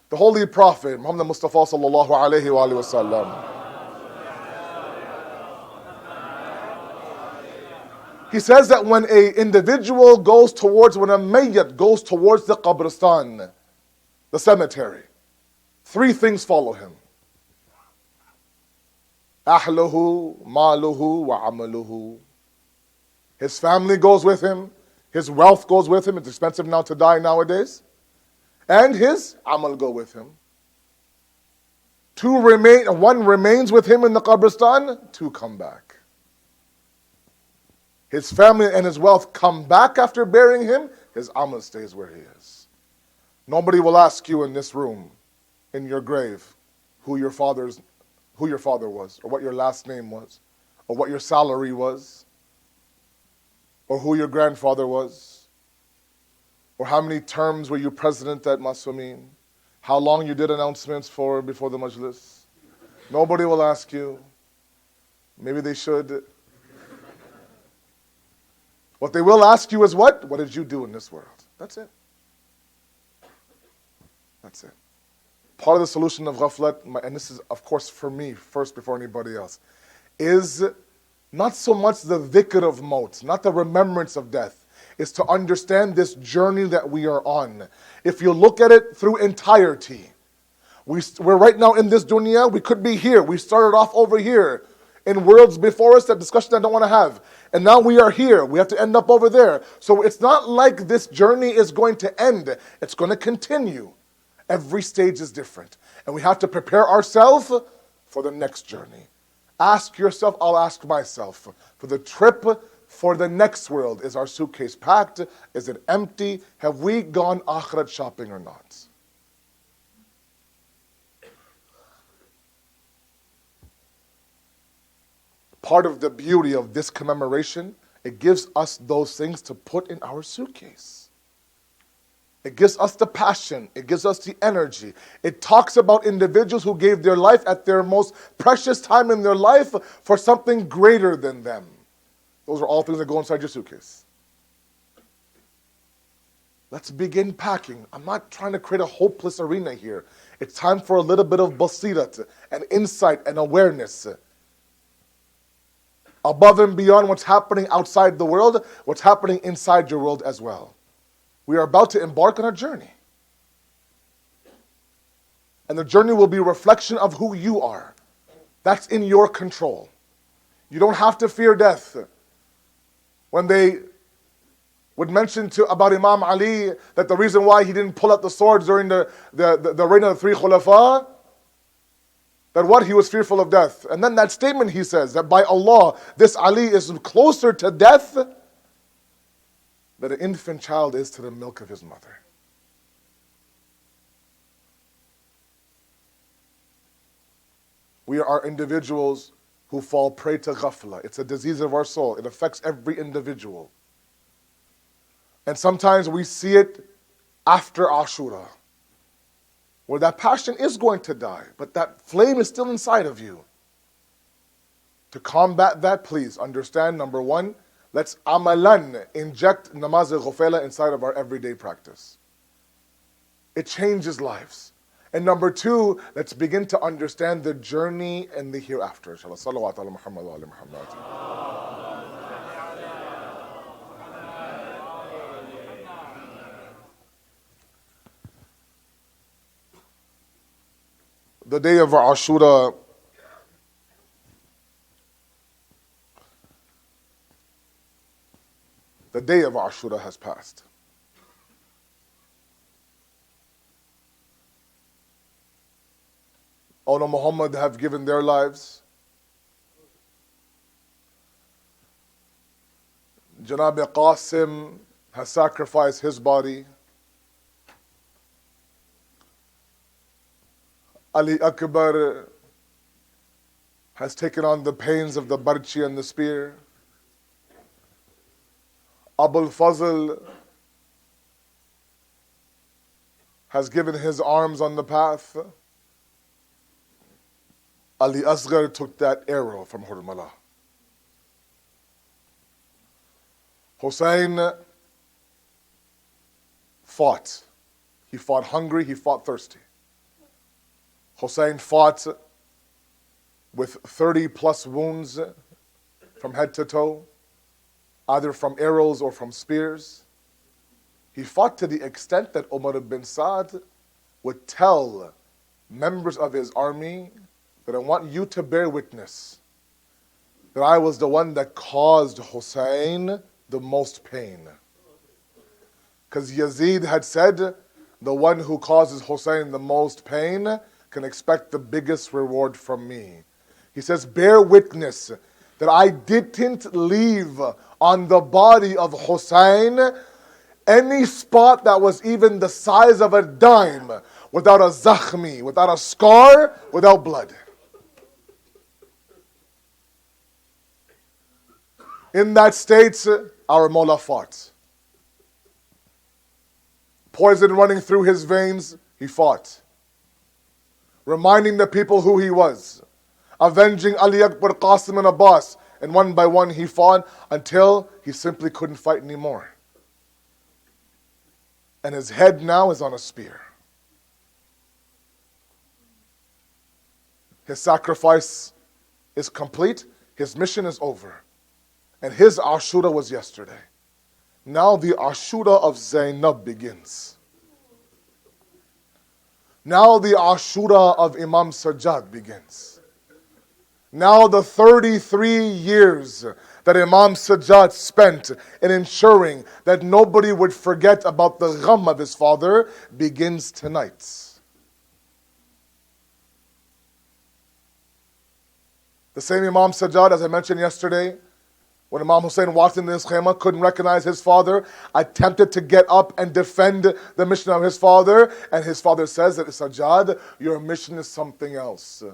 Speaker 1: The Holy Prophet, Muhammad Mustafa sallallahu alayhi wa sallam, he says that when an individual goes towards, when a mayyat goes towards the qabristan, the cemetery, 3 things follow him. Ahluhu, maluhu, wa amaluhu. His family goes with him. His wealth goes with him. It's expensive now to die nowadays. and his amal go with him. One remains with him in the qabristan, two come back. His family and his wealth come back after burying him, his amal stays where he is. Nobody will ask you in this room, in your grave, who your father was, or what your last name was, or what your salary was, or who your grandfather was, or how many terms were you president at Masumin, how long you did announcements for before the majlis. Nobody will ask you. Maybe they should. What they will ask you is what? What did you do in this world? That's it. That's it. Part of the solution of ghaflat, and this is of course for me first before anybody else, is not so much the dhikr of maut, not the remembrance of death, is to understand this journey that we are on. If you look at it through entirety, we're right now in this dunya, we could be here. We started off over here in worlds before us, that discussion I don't want to have. And now we are here. We have to end up over there. So it's not like this journey is going to end. It's going to continue. Every stage is different. And we have to prepare ourselves for the next journey. Ask yourself, I'll ask myself, for the trip for the next world, is our suitcase packed? Is it empty? Have we gone akhirat shopping or not? Part of the beauty of this commemoration, it gives us those things to put in our suitcase. It gives us the passion. It gives us the energy. It talks about individuals who gave their life at their most precious time in their life for something greater than them. Those are all things that go inside your suitcase. Let's begin packing. I'm not trying to create a hopeless arena here. It's time for a little bit of basirat and insight and awareness. Above and beyond what's happening outside the world, what's happening inside your world as well. We are about to embark on a journey. And the journey will be a reflection of who you are. That's in your control. You don't have to fear death. When they would mention about Imam Ali that the reason why he didn't pull out the sword during the reign of the three khulafa, that what? He was fearful of death. And then that statement he says, that by Allah, this Ali is closer to death than an infant child is to the milk of his mother. We are individuals who fall prey to ghafla. It's a disease of our soul. It affects every individual. And sometimes we see it after Ashura, where that passion is going to die, but that flame is still inside of you. To combat that, please understand, number one, let's amalan, inject namaz al-ghufayla inside of our everyday practice. It changes lives. And number two, let's begin to understand the journey and the hereafter. Inshallah. Salawat ala Muhammad wa ala Muhammad. The day of Ashura, the day of Ashura has passed. Awliya Muhammad have given their lives. Janab Qasim has sacrificed his body. Ali Akbar has taken on the pains of the barchi and the spear. Abul Fazl has given his arms on the path. Ali Asghar took that arrow from Hurmala. Hussain fought. He fought hungry, he fought thirsty. Hussain fought with 30 plus wounds from head to toe, either from arrows or from spears. He fought to the extent that Umar ibn Sa'd would tell members of his army that I want you to bear witness that I was the one that caused Hussain the most pain. Because Yazid had said, the one who causes Hussain the most pain can expect the biggest reward from me. He says, bear witness that I didn't leave on the body of Hussain any spot that was even the size of a dime without a zakhmi, without a scar, without blood. In that state, our Mawla fought. Poison running through his veins, he fought. Reminding the people who he was. Avenging Ali Akbar, Qasim and Abbas. And one by one he fought until he simply couldn't fight anymore. And his head now is on a spear. His sacrifice is complete. His mission is over. And his Ashura was yesterday. Now the Ashura of Zainab begins. Now the Ashura of Imam Sajjad begins. Now the 33 years that Imam Sajjad spent in ensuring that nobody would forget about the gham of his father begins tonight. The same Imam Sajjad, as I mentioned yesterday, when Imam Hussain walked into his khayma, couldn't recognize his father, attempted to get up and defend the mission of his father, and his father says that, Sajjad, your mission is something else.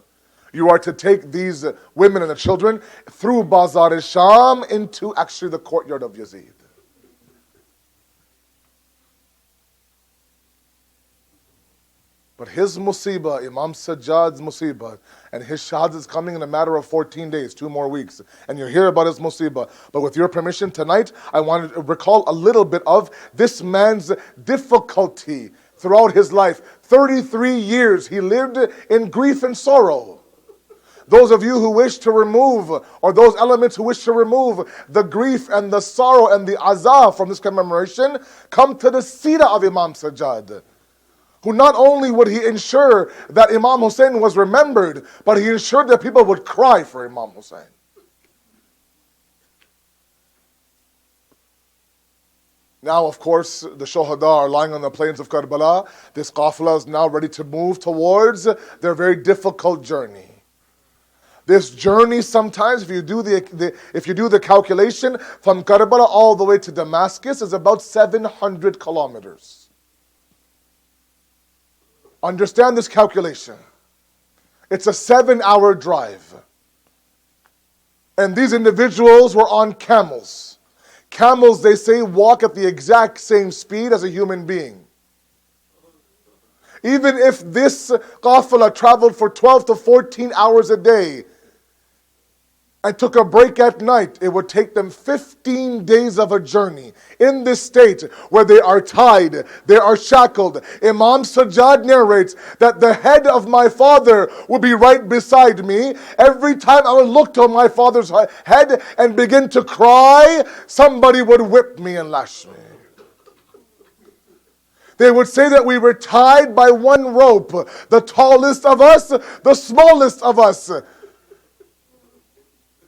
Speaker 1: You are to take these women and the children through Bazar-e-Sham into actually the courtyard of Yazid. But his musibah, Imam Sajjad's musibah, and his shahad is coming in a matter of 14 days, 2 more weeks. And you'll hear about his musibah. But with your permission, tonight, I want to recall a little bit of this man's difficulty throughout his life. 33 years he lived in grief and sorrow. Those of you who wish to remove, or those elements who wish to remove the grief and the sorrow and the azab from this commemoration, come to the seerah of Imam Sajjad, who not only would he ensure that Imam Hussain was remembered, but he ensured that people would cry for Imam Hussain. Now, of course, the Shuhada are lying on the plains of Karbala. This qafla is now ready to move towards their very difficult journey. This journey sometimes, if you do the calculation, from Karbala all the way to Damascus is about 700 kilometers. Understand this calculation. It's a 7-hour drive. And these individuals were on camels. Camels, they say, walk at the exact same speed as a human being. Even if this qafla traveled for 12 to 14 hours a day and took a break at night, it would take them 15 days of a journey in this state where they are tied, they are shackled. Imam Sajjad narrates that the head of my father would be right beside me. Every time I would look to my father's head and begin to cry, somebody would whip me and lash me. They would say that we were tied by one rope, the tallest of us, the smallest of us.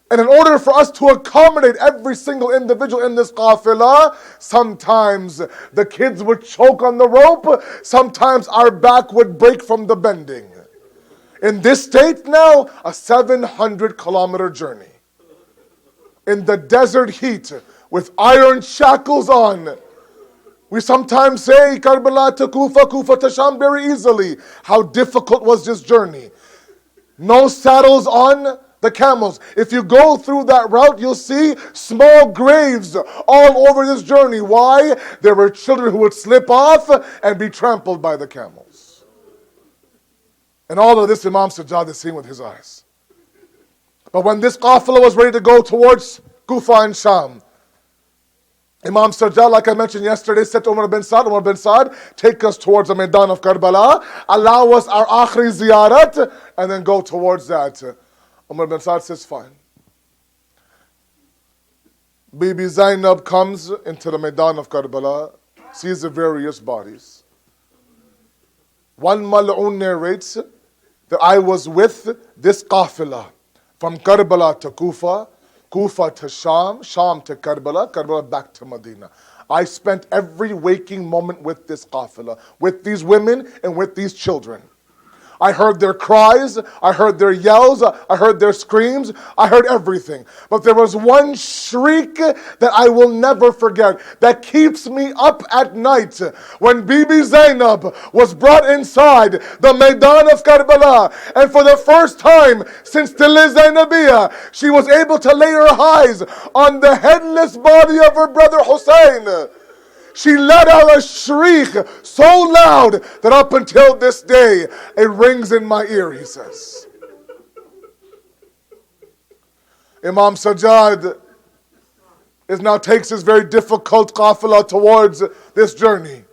Speaker 1: And in order for us to accommodate every single individual in this qafila, sometimes the kids would choke on the rope, sometimes our back would break from the bending. In this state now, a 700-kilometer journey. In the desert heat, with iron shackles on. We sometimes say, Karbala to Kufa, Kufa to Sham very easily. How difficult was this journey? No saddles on the camels. If you go through that route, you'll see small graves all over this journey. Why? There were children who would slip off and be trampled by the camels. And all of this Imam Sajjad is seeing with his eyes. But when this qafla was ready to go towards Kufa and Sham, Imam Sajjad, like I mentioned yesterday, said to Umar bin Saad, take us towards the Maidan of Karbala, allow us our akhri ziyarat, and then go towards that. Umar bin Saad says, fine. Bibi Zainab comes into the Maidan of Karbala, sees the various bodies. One mal'un narrates that I was with this qafila from Karbala to Kufa, Kufa to Sham, Sham to Karbala, Karbala back to Medina. I spent every waking moment with this qafila, with these women and with these children. I heard their cries, I heard their yells, I heard their screams, I heard everything. But there was one shriek that I will never forget, that keeps me up at night. When Bibi Zainab was brought inside the Maidan of Karbala, and for the first time since Tili Zainabiyya, she was able to lay her eyes on the headless body of her brother Hussain. She let out a shriek so loud that up until this day, it rings in my ear, he says. Imam Sajjad now takes his very difficult qafila towards this journey.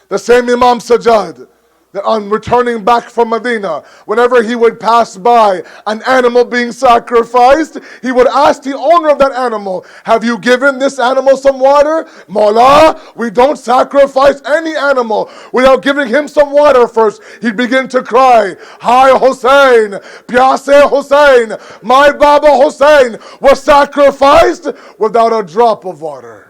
Speaker 1: The same Imam Sajjad, that on returning back from Medina, whenever he would pass by an animal being sacrificed, he would ask the owner of that animal, have you given this animal some water? Mawla, we don't sacrifice any animal without giving him some water first. He'd begin to cry, Hi Hussain, Pyase Hussain, my Baba Hussain was sacrificed without a drop of water.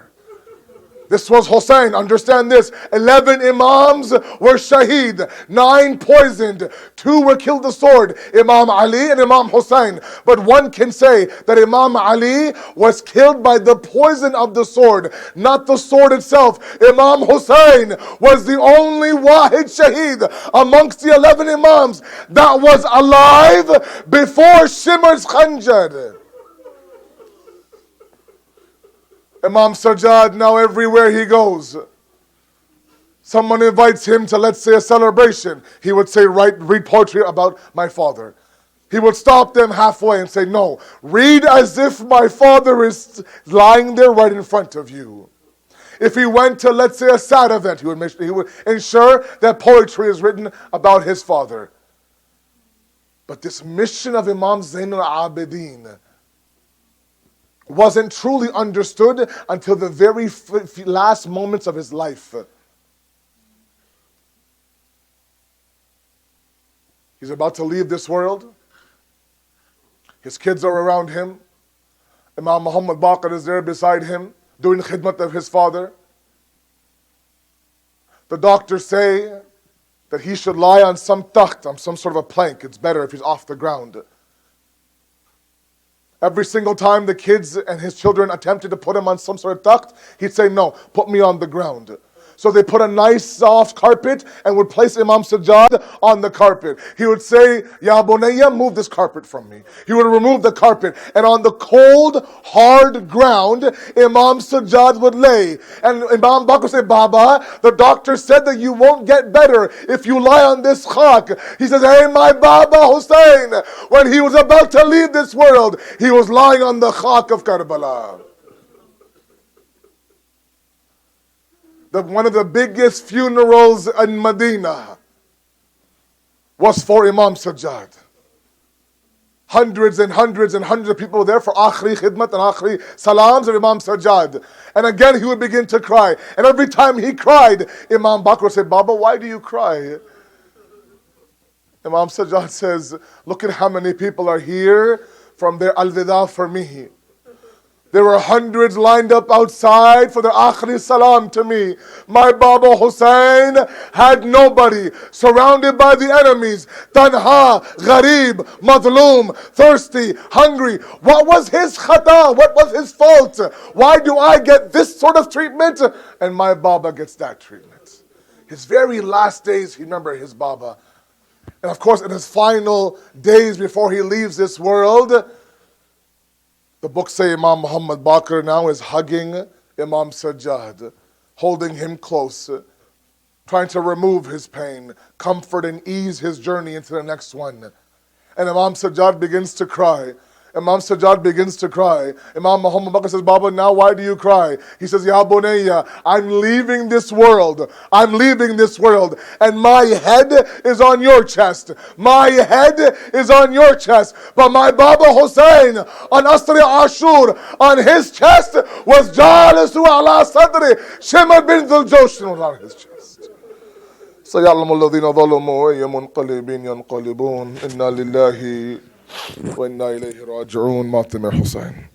Speaker 1: This was Hussain, understand this. 11 Imams were shaheed, 9 poisoned, 2 were killed with the sword, Imam Ali and Imam Hussain. But one can say that Imam Ali was killed by the poison of the sword, not the sword itself. Imam Hussain was the only wahid shaheed amongst the 11 Imams that was alive before Shimar's Khanjar. Imam Sajjad, now everywhere he goes, someone invites him to, let's say, a celebration. He would say, read poetry about my father. He would stop them halfway and say, no, read as if my father is lying there right in front of you. If he went to, let's say, a sad event, he would ensure that poetry is written about his father. But this mission of Imam Zain al-Abidin wasn't truly understood until the very last moments of his life. He's about to leave this world. His kids are around him. Imam Muhammad Baqir is there beside him, doing khidmat of his father. The doctors say that he should lie on some takht, on some sort of a plank. It's better if he's off the ground. Every single time the kids and his children attempted to put him on some sort of takht, he'd say, no, put me on the ground. So they put a nice soft carpet and would place Imam Sajjad on the carpet. He would say, Ya Bunayya, move this carpet from me. He would remove the carpet. And on the cold, hard ground, Imam Sajjad would lay. And Imam Baqir would say, Baba, the doctor said that you won't get better if you lie on this khak. He says, hey, my Baba Hussain, when he was about to leave this world, he was lying on the khak of Karbala. One of the biggest funerals in Medina was for Imam Sajjad. Hundreds and hundreds and hundreds of people were there for akhri khidmat and akhri salams of Imam Sajjad. And again he would begin to cry. And every time he cried, Imam Baqir said, Baba, why do you cry? Imam Sajjad says, look at how many people are here from their al-wida for me. There were hundreds lined up outside for their akhri salam to me. My Baba Hussain had nobody, surrounded by the enemies. Tanha, gharib, madloom, thirsty, hungry. What was his khata? What was his fault? Why do I get this sort of treatment and my Baba gets that treatment? His very last days, he remembered his Baba. And of course, in his final days before he leaves this world, the books say Imam Muhammad Baqir now is hugging Imam Sajjad, holding him close, trying to remove his pain, comfort and ease his journey into the next one. And Imam Sajjad begins to cry. Imam Sajjad begins to cry. Imam Muhammad Baqir says, Baba, now why do you cry? He says, Ya Bunayya, I'm leaving this world. I'm leaving this world. And my head is on your chest. My head is on your chest. But my Baba Hussain, on Asri Ashur, on his chest was Jalisu ala Sadri. Shimar bin Dhul Joshin was on his chest. سيعلم الذين ظلموا أي منقلبين ينقلبون إنا لله وإنا إليه راجعون. ماتم حسين.